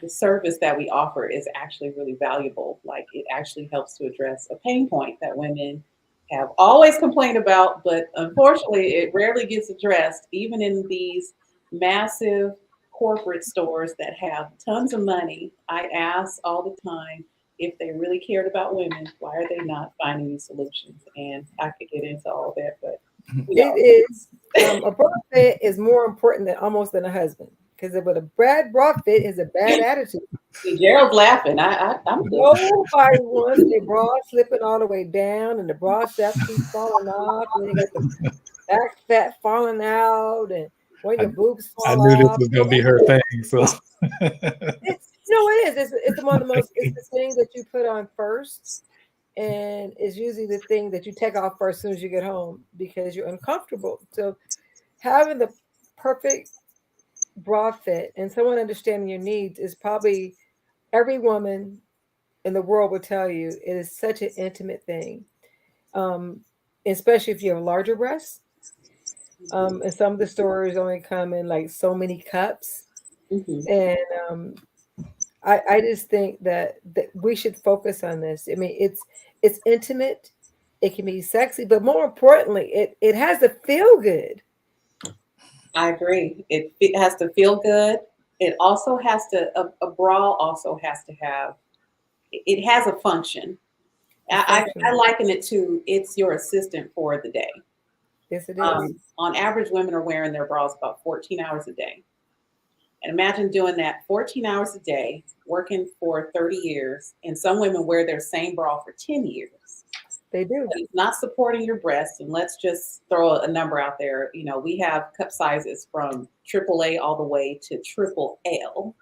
service that we offer is actually really valuable. Like it actually helps to address a pain point that women have always complained about, but unfortunately it rarely gets addressed, even in these massive corporate stores that have tons of money. I ask all the time if they really cared about women, why are they not finding these solutions? And I could get into all that, but It is a bra fit is more important than almost than a husband because with a bad bra fit is a bad attitude. see, Gerald's laughing. I'm good. Nobody wants their bra slipping all the way down and the bra strap keeps falling off, and then you got the back fat falling out, and when your boobs I fall knew this off. was gonna be her thing. So It's it is. It's one of the most. It's the thing that you put on first, and it's usually the thing that you take off first as soon as you get home because you're uncomfortable. So having the perfect bra fit and someone understanding your needs is probably every woman in the world will tell you it is such an intimate thing, um, especially if you have larger breasts. And some of the stores only come in like so many cups, Mhm. and I just think that we should focus on this. I mean, it's intimate, it can be sexy, but more importantly, it has to feel good. I agree. It has to feel good. It also has to, a bra also has to have, it has a function. A function. I liken it to it's your assistant for the day. Yes, it is. On average, women are wearing their bras about 14 hours a day. And imagine doing that 14 hours a day, working for 30 years, and some women wear their same bra for 10 years. They do. But it's not supporting your breast. And let's just throw a number out there. You know, we have cup sizes from AAA all the way to triple L.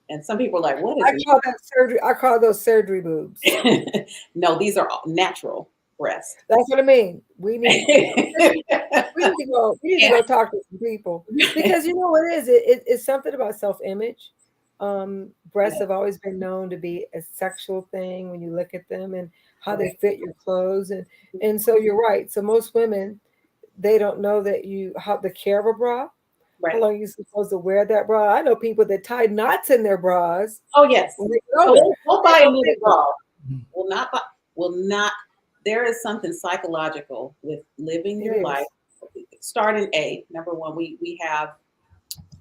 And some people are like, what I is call that surgery. I call those surgery boobs. it? No, these are natural breasts. That's what I mean. We need to go. We need to go talk to some people because you know what it is. It's something about self-image. Breasts have always been known to be a sexual thing when you look at them and how they fit your clothes, and so you're right. So most women they don't know that you how the care of a bra. How Right. long you're supposed to wear that bra? I know people that tie knots in their bras. Oh, yes. When they go So there. we'll buy a knitted bra. Will not buy, will not. There is something psychological with living It your is. life. Starting number one, we have,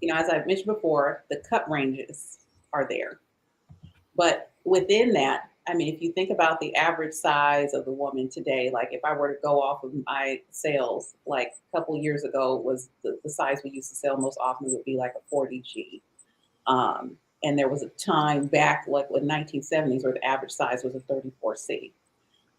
you know, as I've mentioned before, the cup ranges are there. But within that, I mean, if you think about the average size of the woman today, like if I were to go off of my sales, like a couple years ago was the size we used to sell most often would be like a 40G. And there was a time back like with 1970s where the average size was a 34C.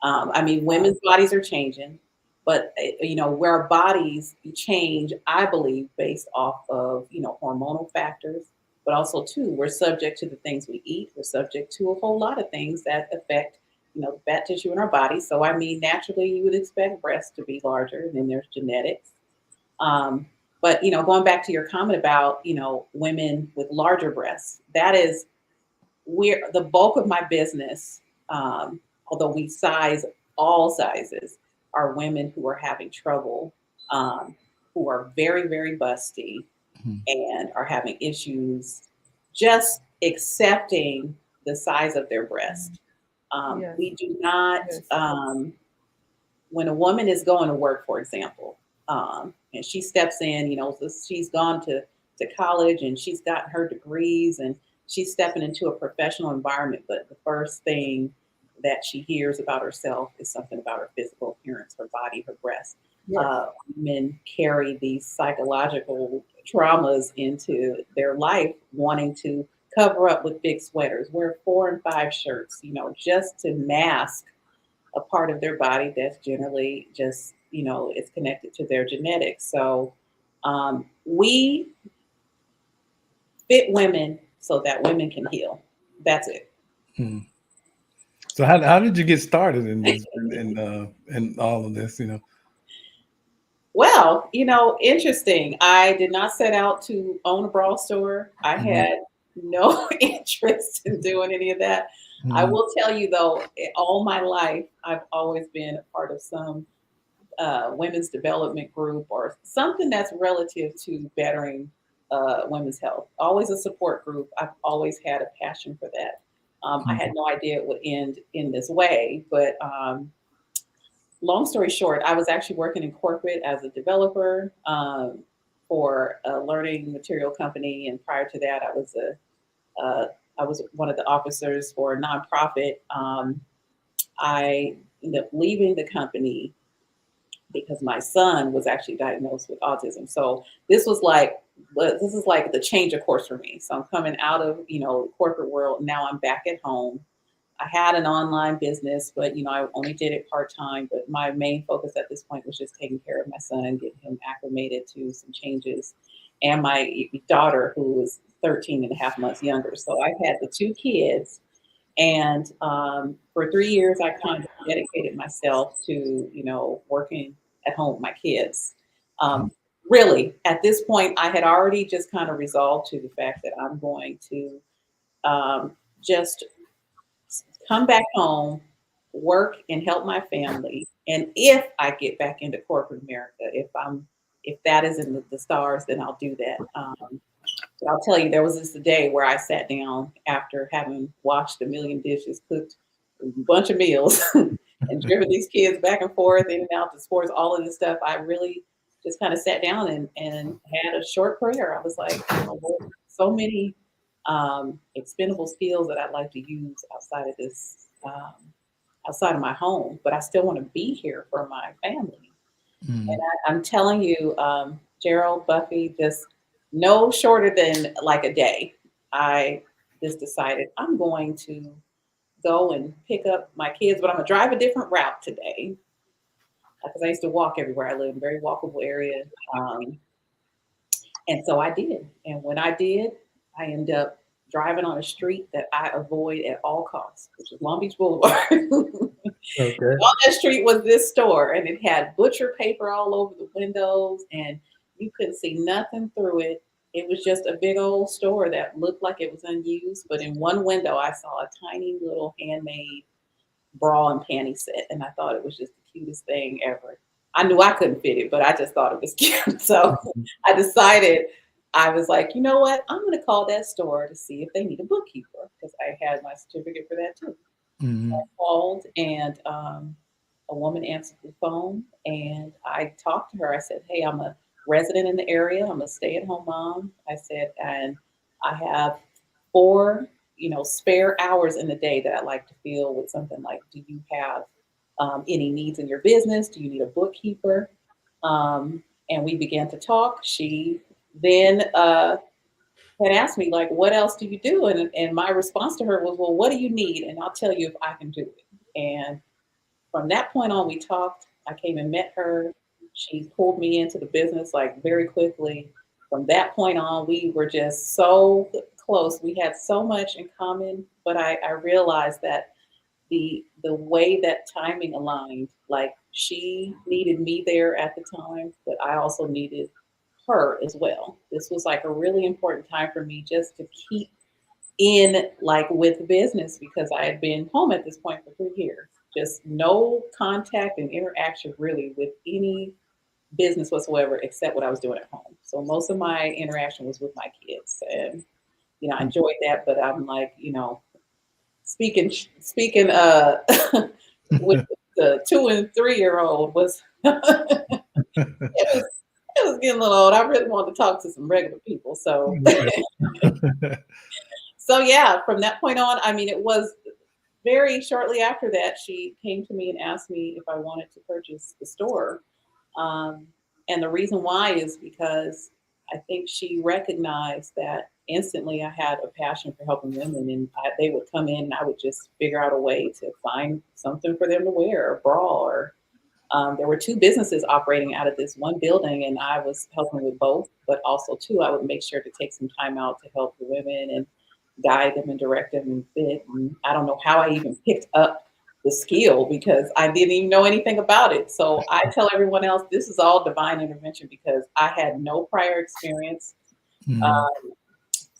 I mean, women's bodies are changing, but you know, where our bodies change, I believe, based off of, you know, hormonal factors, but also too, we're subject to the things we eat. We're subject to a whole lot of things that affect, you know, the fat tissue in our body. So, I mean, naturally, you would expect breasts to be larger, and then there's genetics. Um, but you know, going back to your comment about, you know, women with larger breasts, that is where the bulk of my business, although we size all sizes, are women who are having trouble, who are very, very busty and are having issues just accepting the size of their breast. Yes. We do not, Yes. when a woman is going to work, for example, and she steps in, you know, so she's gone to college and she's gotten her degrees and she's stepping into a professional environment, but the first thing that she hears about herself is something about her physical appearance, her body, her breasts. Yes. Women carry these psychological traumas into their life, wanting to cover up with big sweaters, wear 4 and 5 shirts, you know, just to mask a part of their body that's generally just it's connected to their genetics. So we fit women so that women can heal. That's it. Hmm. So how did you get started in this in all of this? Well, interesting. I did not set out to own a bra store. I Mhm. had no interest in doing any of that. I Mhm. will tell you though, all my life, I've always been a part of some women's development group or something that's relative to bettering women's health. Always a support group. I've always had a passion for that. I had no idea it would end in this way, but long story short, I was actually working in corporate as a developer for a learning material company, and prior to that, I was one of the officers for a nonprofit. I ended up leaving the company because my son was actually diagnosed with autism. So this is like the change of course for me. So I'm coming out of the corporate world. Now I'm back at home. I had an online business, but I only did it part time. But my main focus at this point was just taking care of my son and getting him acclimated to some changes, and my daughter, who was 13 and a half months younger. So I had the two kids, and for 3 years, I kind of dedicated myself to working at home with my kids. Really, at this point, I had already just kind of resolved to the fact that I'm going to just come back home, work and help my family. And if I get back into corporate America, if that is in the stars, then I'll do that. But I'll tell you, there was this day where I sat down after having washed a million dishes, cooked a bunch of meals, and driven these kids back and forth in and out to sports, all of this stuff. I really just kind of sat down and had a short prayer. I was like, Lord, so many expendable skills that I'd like to use outside of this, outside of my home, but I still want to be here for my family. And Mhm. I'm telling you, Gerald, Buffy, just no shorter than like a day, I just decided I'm going to go and pick up my kids, but I'm gonna drive a different route today because I used to walk everywhere. I live in a very walkable area. Um, and so I did. And when I did, I ended up driving on a street that I avoid at all costs, which is Long Beach Boulevard. On Okay. that street was this store, and it had butcher paper all over the windows, and you couldn't see nothing through it. It was just a big old store that looked like it was unused, but in one window, I saw a tiny little handmade bra and panty set, and I thought it was just the cutest thing ever. I knew I couldn't fit it, but I just thought it was cute. So I decided, I was like, you know what? I'm going to call that store to see if they need a bookkeeper because I had my certificate for that too. I Mhm. called, and a woman answered the phone, and I talked to her. I said, "Hey, I'm a resident in the area. I'm a stay-at-home mom." I said, "And I have 4, spare hours in the day that I'd like to fill with something like, do you have any needs in your business? Do you need a bookkeeper?" And we began to talk. She then had asked me like, "What else do you do?" And my response to her was, "Well, what do you need? And I'll tell you if I can do it." And from that point on, we talked. I came and met her. She pulled me into the business like very quickly. From that point on, we were just so close. We had so much in common. But I realized that the way that timing aligned, like she needed me there at the time, but I also needed her as well. This was like a really important time for me just to keep in like with business because I had been home at this point for 3 years. Just no contact and interaction really with any business whatsoever except what I was doing at home. So most of my interaction was with my kids, and I enjoyed that. But I'm like, speaking with the 2 and 3 year old was it was it was getting a little old. I really wanted to talk to some regular people. So so yeah, from that point on, I mean, it was very shortly after that, she came to me and asked me if I wanted to purchase the store. Um, and the reason why is because I think she recognized that instantly I had a passion for helping women, and they would come in and I would just figure out a way to find something for them to wear, a bra or There were 2 businesses operating out of this one building, and I was helping with both, but also too, I would make sure to take some time out to help the women and guide them and direct them and fit. And I don't know how I even picked up the skill because I didn't even know anything about it. So I tell everyone else, this is all divine intervention because I had no prior experience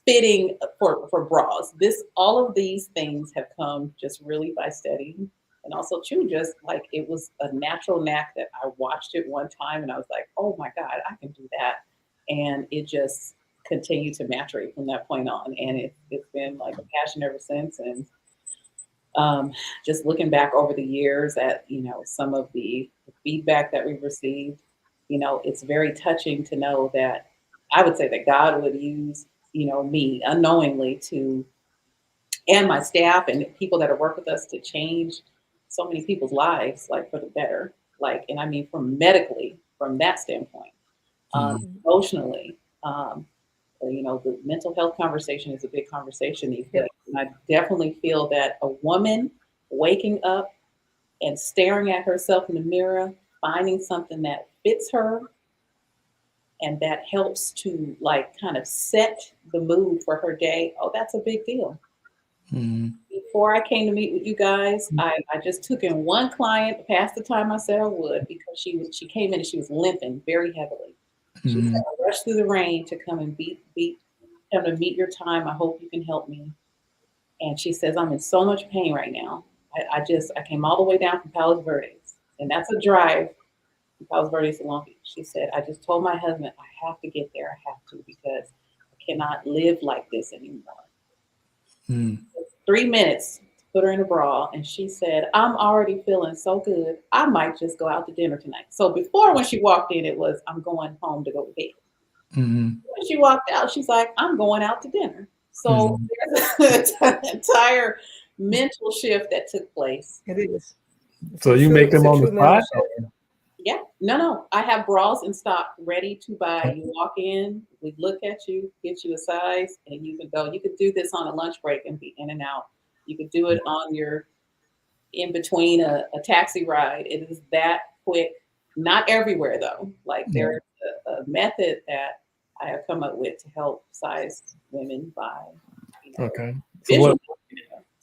fitting for bras. All of these things have come just really by studying. And also too, just like it was a natural knack that I watched it one time and I was like, oh my God, I can do that. And it just continued to maturate from that point on. And it's been like a passion ever since. And just looking back over the years at, some of the feedback that we've received, it's very touching to know that I would say that God would use, me unknowingly and my staff and people that are work with us to change so many people's lives, like for the better. Like, and I mean, from that standpoint, emotionally, the mental health conversation is a big conversation these days. And I definitely feel that a woman waking up and staring at herself in the mirror, finding something that fits her and that helps to like kind of set the mood for her day. Oh, that's a big deal. Before I came to meet with you guys, I just took in one client past the time I said I would because she came in and she was limping very heavily. She said, I rushed through the rain to come and come to meet your time. I hope you can help me. And she says, I'm in so much pain right now. I came all the way down from Palos Verdes, and that's a drive from Palos Verdes to Long Beach. She said, I just told my husband, I have to get there. I have to because I cannot live like this anymore. 3 minutes to put her in a bra, and she said, I'm already feeling so good. I might just go out to dinner tonight. So before, when she walked in, it was, I'm going home to go to bed. When she walked out, she's like, I'm going out to dinner. So there's an entire mental shift that took place. It is. So you make them on the spot? Yeah. No. I have bras in stock ready to buy. You walk in, we look at you, get you a size, and you can go. You could do this on a lunch break and be in and out. You could do it on your in between a taxi ride. It is that quick. Not everywhere though. Like there's a method that I have come up with to help size women by. Okay. So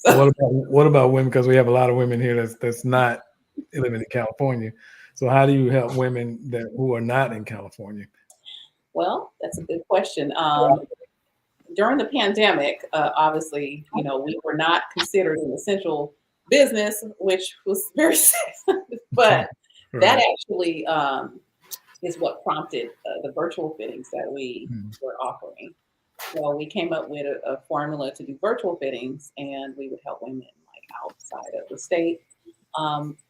what about women? Because we have a lot of women here that's not living in California. So how do you help women who are not in California? Well, that's a good question. During the pandemic, obviously, we were not considered an essential business, which was very sad. But that actually is what prompted the virtual fittings that we were offering. So we came up with a formula to do virtual fittings, and we would help women like outside of the state.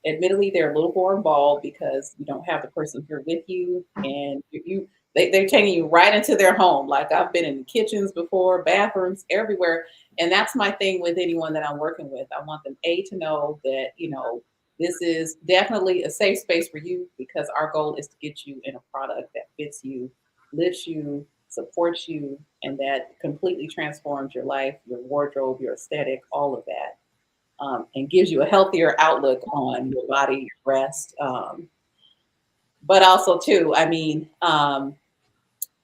Admittedly, they're a little more involved because you don't have the person here with you, and they're taking you right into their home. Like I've been in the kitchens before, bathrooms, everywhere. And that's my thing with anyone that I'm working with. I want them to know that, this is definitely a safe space for you because our goal is to get you in a product that fits you, lifts you, supports you, and that completely transforms your life, your wardrobe, your aesthetic, all of that. And gives you a healthier outlook on your body, your rest. But also too,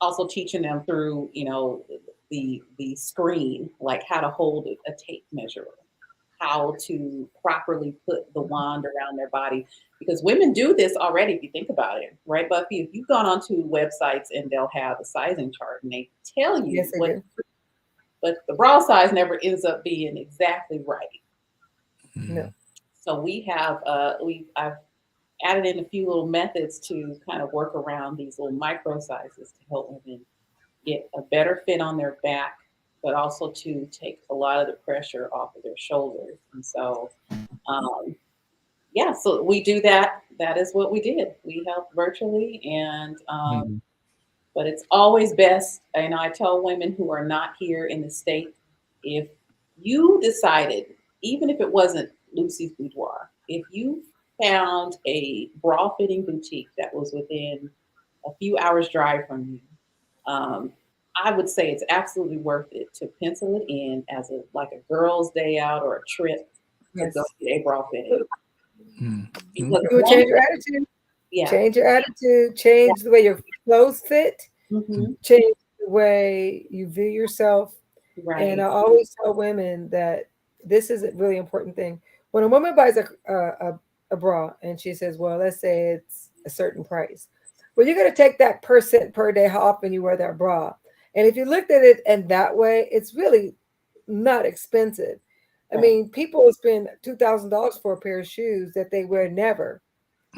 also teaching them through, the screen, like how to hold a tape measure, how to properly put the wand around their body. Because women do this already, if you think about it, right, Buffy? If you've gone onto websites and they'll have a sizing chart and they tell you but the bra size never ends up being exactly right. No. So we have I've added in a few little methods to kind of work around these little micro sizes to help women get a better fit on their back, but also to take a lot of the pressure off of their shoulders. And so, so we do that. That is what we did. We help virtually, and but it's always best. And I tell women who are not here in the state, if you decided, even if it wasn't Lucy's Boudoir, if you found a bra fitting boutique that was within a few hours drive from you, I would say it's absolutely worth it to pencil it in as a girl's day out or a trip to go get a bra fitting. Because You would change your attitude. yeah. Change your attitude. Change the way your clothes fit. Mhm. Change the way you view yourself. Right. And I always tell women that this is a really important thing. When a woman buys a bra and she says, well, let's say it's a certain price. Well, you're going to take that percent per day, how often you wear that bra. And if you looked at it in that way, it's really not expensive. I Right. mean, people spend $2,000 for a pair of shoes that they wear never,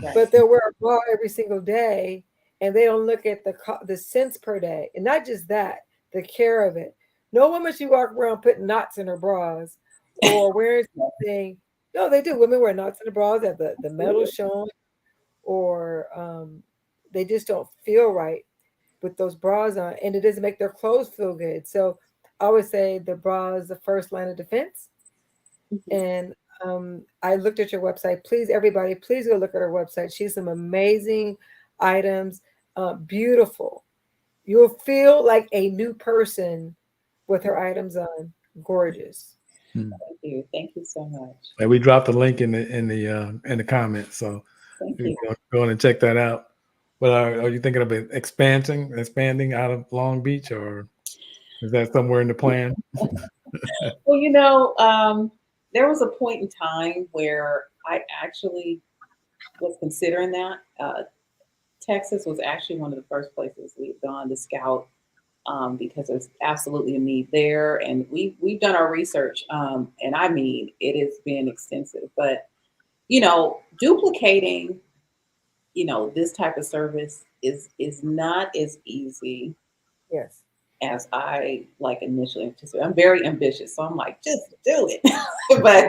Right. but they'll wear a bra every single day, and they don't look at the cents per day. And not just that, the care of it. No woman should walk around putting knots in her bras or wearing something. No, they do. Women wear knots in the bras, have the metal showing, or they just don't feel right with those bras on, and it doesn't make their clothes feel good. So I always say the bra is the first line of defense. Mhm. And I looked at your website. Please, everybody, please go look at her website. She's some amazing items, beautiful. You'll feel like a new person with her items on. Gorgeous. Thank you. Thank you so much. And we dropped the link in the comments, so Thank you you. can go on and check that out. But are you thinking of expanding out of Long Beach, or is that somewhere in the plan? Well, there was a point in time where I actually was considering that. Texas was actually one of the first places we've gone to scout, because there's absolutely a need there, and we've done our research, and I mean it has been extensive. But duplicating, this type of service is not as easy Yes. as I like initially anticipated. I'm very ambitious, so I'm like, just do it. But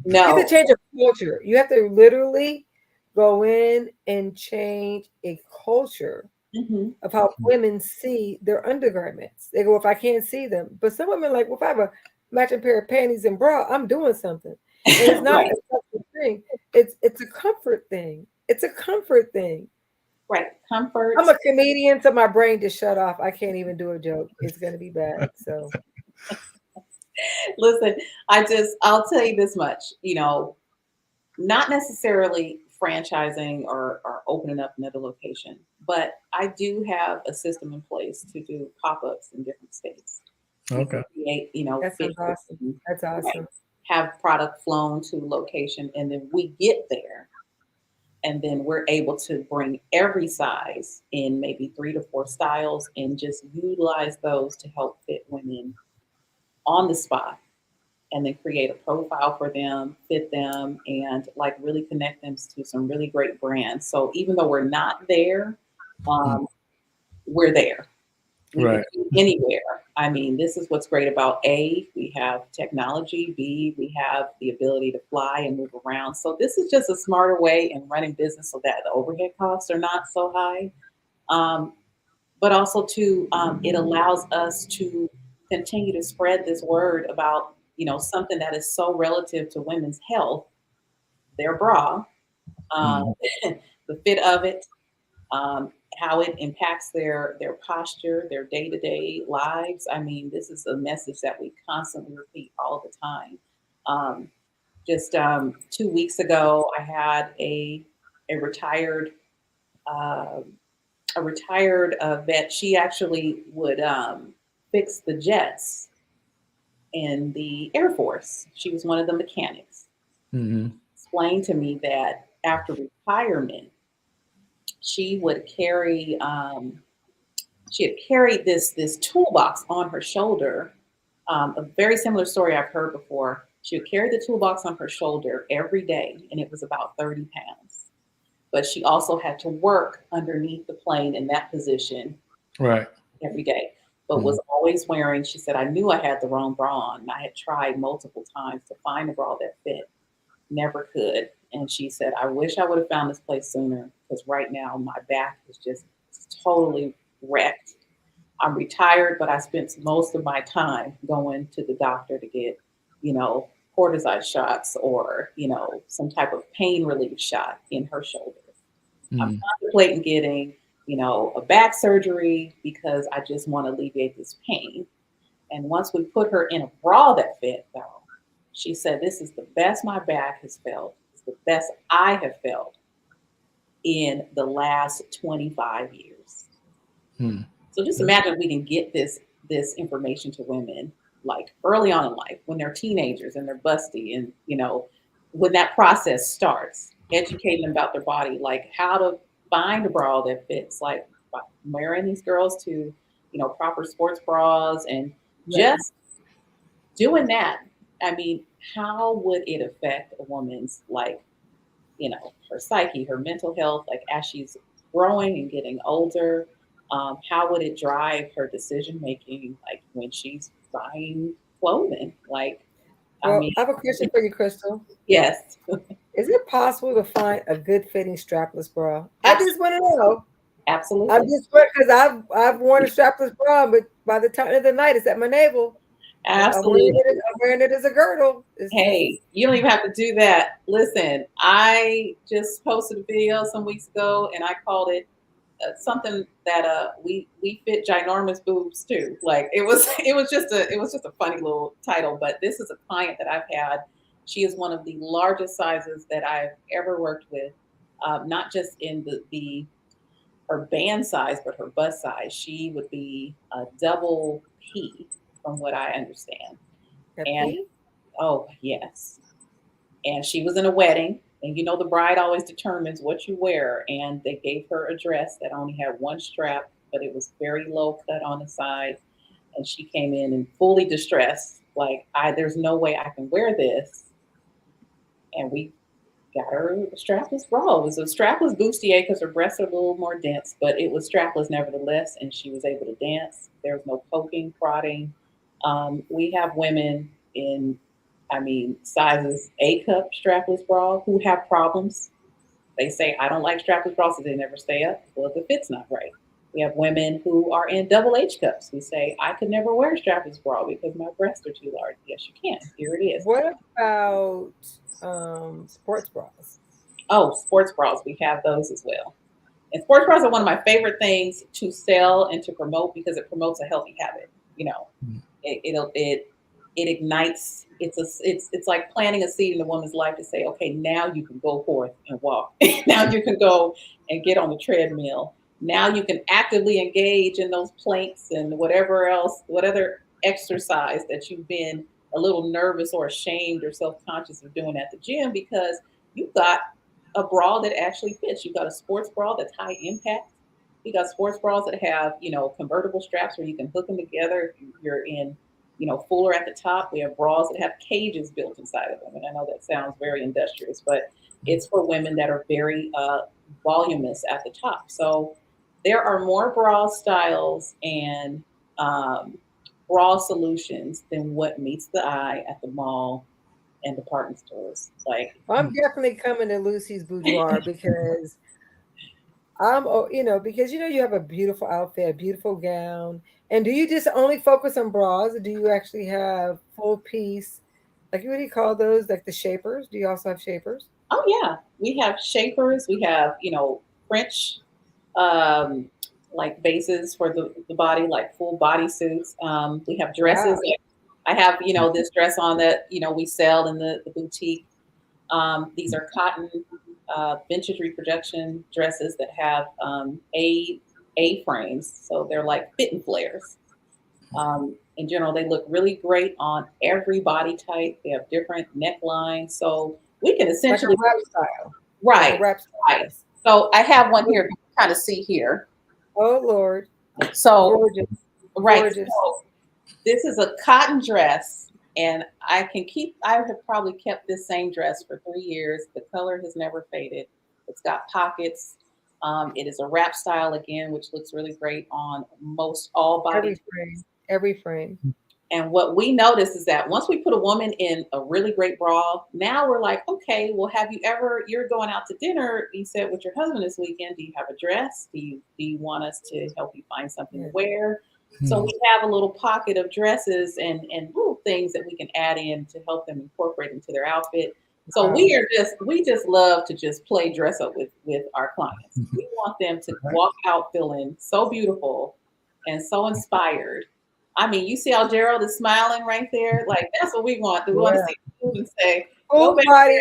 You have to no, change a culture. You have to literally go in and change a culture Mhm. of how women see their undergarments. They go, if I can't see them. But some women like, well, if I have a matching pair of panties and bra, I'm doing something. And it's not Right, a comfort thing. It's a comfort thing. It's a comfort thing. right. Comfort. I'm a comedian, so my brain just shut off. I can't even do a joke. It's gonna be bad. So Listen, I'll tell you this much, not necessarily franchising or opening up another location, but I do have a system in place to do pop-ups in different states. We Okay. create, that fit sounds awesome. That's awesome. have product flown to location, and then we get there, and then we're able to bring every size in maybe 3 to 4 styles and just utilize those to help fit women on the spot, and then create a profile for them, fit them, and like really connect them to some really great brands. So even though we're not there, um, we're there. We can Right. be anywhere. I mean, this is what's great about A, we have technology, B, we have the ability to fly and move around. So this is just a smarter way in running business so that the overhead costs are not so high. Um, but also too, it allows us to continue to spread this word about, something that is so relative to women's health, their bra, um, the fit of it, how it impacts their posture, their day-to-day lives. I mean, this is a message that we constantly repeat all the time. Just 2 weeks ago, I had a retired vet. She actually would fix the jets in the Air Force. She was one of the mechanics. Mm-hmm. Explained to me that after retirement, she would carry she had carried this toolbox on her shoulder. A very similar story I've heard before. She would carry the toolbox on her shoulder every day, and it was about 30 pounds. But she also had to work underneath the plane in that position Right. every day, but was always wearing, she said, I knew I had the wrong bra on. I had tried multiple times to find a bra that fit, never could. And she said, I wish I would have found this place sooner, because right now my back is just totally wrecked. I'm retired, but I spent most of my time going to the doctor to get, cortisone shots or, some type of pain relief shot in her shoulder. I'm contemplating getting, a back surgery because I just want to alleviate this pain. And once we put her in a bra that fit, though, she said, this is the best my back has felt. It's the best I have felt in the last 25 years. So just imagine we can get this information to women like early on in life when they're teenagers and they're busty, and when that process starts, educating them about their body, like how to find a bra that fits, like wearing these girls to proper sports bras, and just doing that. I mean, how would it affect a woman's her psyche, her mental health, like as she's growing and getting older? How would it drive her decision making, like when she's buying clothing? Like, Well, I have a question for you, Crystal. Yes. Is it possible to find a good fitting strapless bra? I just want to know. Absolutely. I'm just because I've worn a strapless bra, but by the time of the night, it's at my navel. Absolutely. I'm wearing it as a girdle. Hey, you don't even have to do that. Listen, I just posted a video some weeks ago, and I called it something that we fit ginormous boobs too. Like it was just a funny little title. But this is a client that I've had. She is one of the largest sizes that I've ever worked with, not just in her band size, but her bust size. She would be a double P, from what I understand. Oh yes. And she was in a wedding, and the bride always determines what you wear. And they gave her a dress that only had one strap, but it was very low cut on the side. And she came in fully distressed, like, there's no way I can wear this. And we got her a strapless bra. It was a strapless bustier because her breasts are a little more dense, but it was strapless nevertheless, and she was able to dance. There was no poking, prodding. We have women in, sizes A cup strapless bra who have problems. They say, I don't like strapless bras, so they never stay up. Well, the fit's not right. We have women who are in double H cups who say, I could never wear a strapless bra because my breasts are too large. Yes, you can. Here it is. What about sports bras? Oh, sports bras. We have those as well. And sports bras are one of my favorite things to sell and to promote because it promotes a healthy habit. It ignites. It's like planting a seed in a woman's life to say, okay, now you can go forth and walk. Now you can go and get on the treadmill. Now you can actively engage in those planks and whatever other exercise that you've been a little nervous or ashamed or self-conscious of doing at the gym, because you've got a bra that actually fits. You've got a sports bra that's high impact. You got sports bras that have, convertible straps where you can hook them together if you're in, fuller at the top. We have bras that have cages built inside of them. And I know that sounds very industrious, but it's for women that are very voluminous at the top. So there are more bra styles and bra solutions than what meets the eye at the mall and department stores. Like, I'm definitely coming to Lucy's boudoir because because you have a beautiful outfit, a beautiful gown. And do you just only focus on bras, or do you actually have full piece? Like, what do you call those? Like the shapers? Do you also have shapers? Oh yeah, we have shapers. We have French like bases for the body, like full body suits. We have dresses. Wow. I have this dress on that we sell in the boutique. These are cotton vintage reproduction dresses that have A frames, so they're like fit and flares. In general, they look really great on every body type. They have different necklines, so we can essentially like a wrap style. Right, like a wrap style. right. So I have one here. You can kind of see here. Oh Lord! So gorgeous, right. gorgeous. So this is a cotton dress, and I have probably kept this same dress for 3 years. The color has never faded. It's got pockets. It is a wrap style again, which looks really great on most all body. Every frame. And what we notice is that once we put a woman in a really great bra, now we're like, okay, well, you're going out to dinner, you said, with your husband this weekend. Do you have a dress? Do you want us to help you find something to wear? So we have a little pocket of dresses and little things that we can add in to help them incorporate into their outfit. So we just love to just play dress up with our clients. We want them to walk out feeling so beautiful and so inspired. I mean, you see how Gerald is smiling right there? Like, that's what we want. We want to see food and say, "Full body."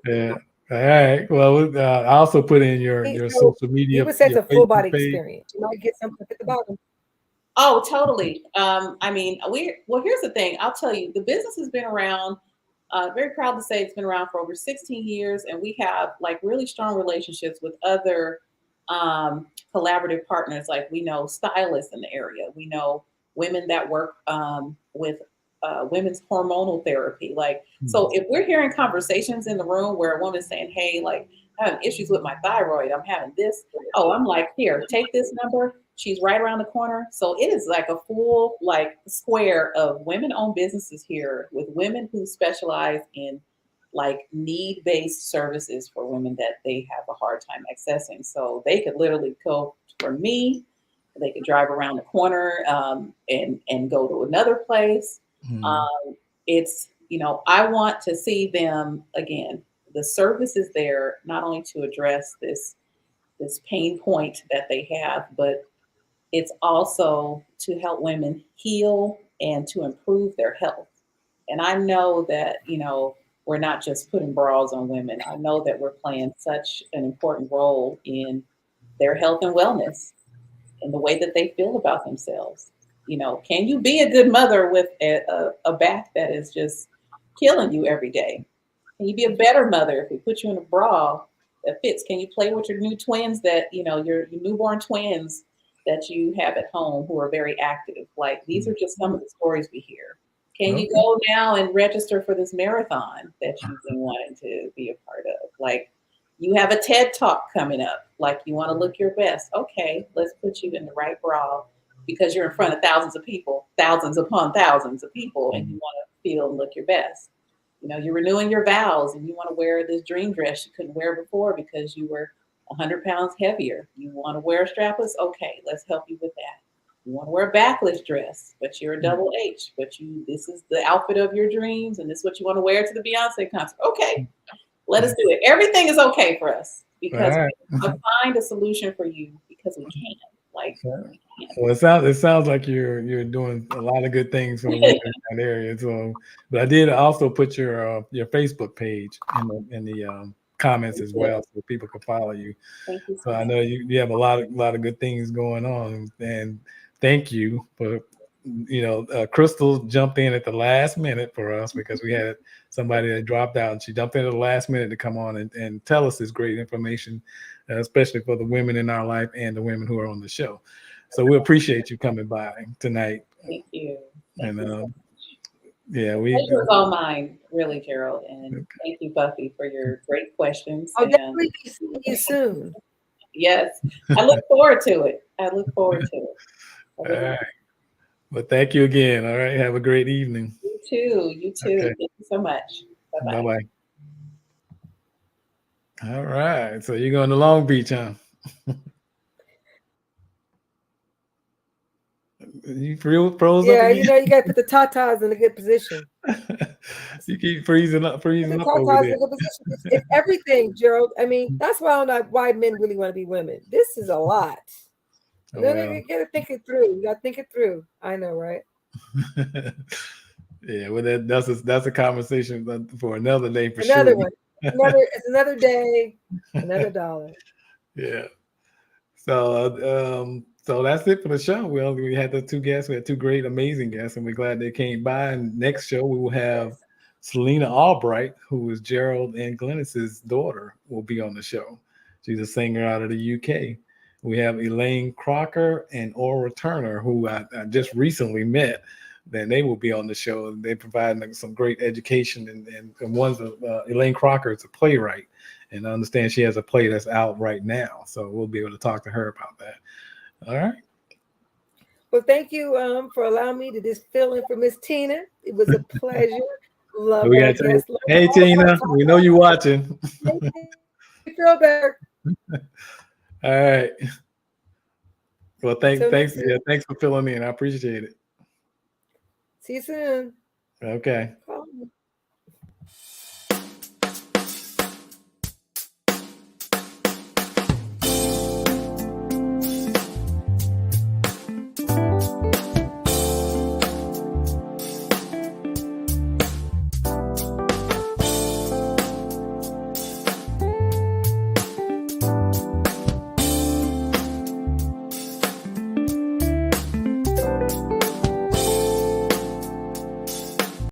Yeah. All right. Well, I also put in your So social media, you would say it's your a full body Facebook page. experience. You might get something at the bottom. Oh, totally. I mean, well, here's the thing. I'll tell you, the business has been around. Very proud to say it's been around for over 16 years, and we have like really strong relationships with other collaborative partners. Like we know stylists in the area. We know women that work with women's hormonal therapy. Like, so if we're hearing conversations in the room where a woman's saying, "Hey, like, I'm having issues with my thyroid. I'm having this." Oh, I'm like, here, take this number. She's right around the corner. So it is like a full like square of women-owned businesses here with women who specialize in like need-based services for women that they have a hard time accessing. So they could literally go for me. They could drive around the corner and go to another place. It's, you know, I want to see them again. The service is there not only to address this pain point that they have, but it's also to help women heal and to improve their health. And I know that, you know, we're not just putting bras on women. I know that we're playing such an important role in their health and wellness and the way that they feel about themselves. You know, can you be a good mother with a back that is just killing you every day? Can you be a better mother if we put you in a bra that fits? Can you play with your new twins that, you know, your newborn twins that you have at home who are very active? Like, these are just some of the stories we hear. Can you go now and register for this marathon that you've been wanting to be a part of? Like, you have a TED Talk coming up. Like, you want to look your best. Okay, let's put you in the right bra because you're in front of thousands of people, thousands upon thousands of people, and you want to feel and look your best. You know, you're renewing your vows and you want to wear this dream dress you couldn't wear before because you were 100 pounds heavier. You want to wear strapless? Okay, let's help you with that. You want to wear a backless dress, but you're a double H, but this is the outfit of your dreams and this is what you want to wear to the Beyonce concert. Okay, let us do it. Everything is okay for us because we find a solution for you because we can. Like, well, it sounds like you're doing a lot of good things for the women in that area. So, but I did also put your Facebook page in the comments as well, so people can follow you. Thank you. So I know you have a lot of good things going on, and thank you for, you know, Crystal jumped in at the last minute for us because we had somebody that dropped out, and she jumped in at the last minute to come on and tell us this great information, especially for the women in our life and the women who are on the show. So we appreciate you coming by tonight. Thank you. And so yeah, pleasure is all mine, really, Gerald. And thank you, Buffy, for your great questions. I'll definitely be seeing you soon. Yes, I look forward to it. All right. Well, thank you again. All right. Have a great evening. You too. You too. Okay. Thank you so much. Bye-bye. Bye-bye. All right. So you're going to Long Beach, huh? You froze yeah, up again? you know, you got to put the tatas in a good position. You keep freezing up over there. It's everything, Gerald. I mean, that's why I don't know why men really want to be women. This is a lot. You gotta think it through. You gotta think it through. I know, right? Yeah, well, that's a conversation for another day for another sure. One. It's another day, another dollar. Yeah. So that's it for the show. Well, we had the two guests. We had two great, amazing guests, and we're glad they came by. And next show we will have Selena Albright, who is Gerald and Glennis's daughter, will be on the show. She's a singer out of the UK. We have Elaine Crocker and Aura Turner, who I just recently met. Then they will be on the show. They provide some great education. And one's Elaine Crocker is a playwright. And I understand she has a play that's out right now. So we'll be able to talk to her about that. All right. Well, thank you for allowing me to just fill in for Miss Tina. It was a pleasure. Love our guest. Hey, Tina, we know you're watching. Feel better. All right. Well, thanks for filling in. I appreciate it. See you soon. Okay.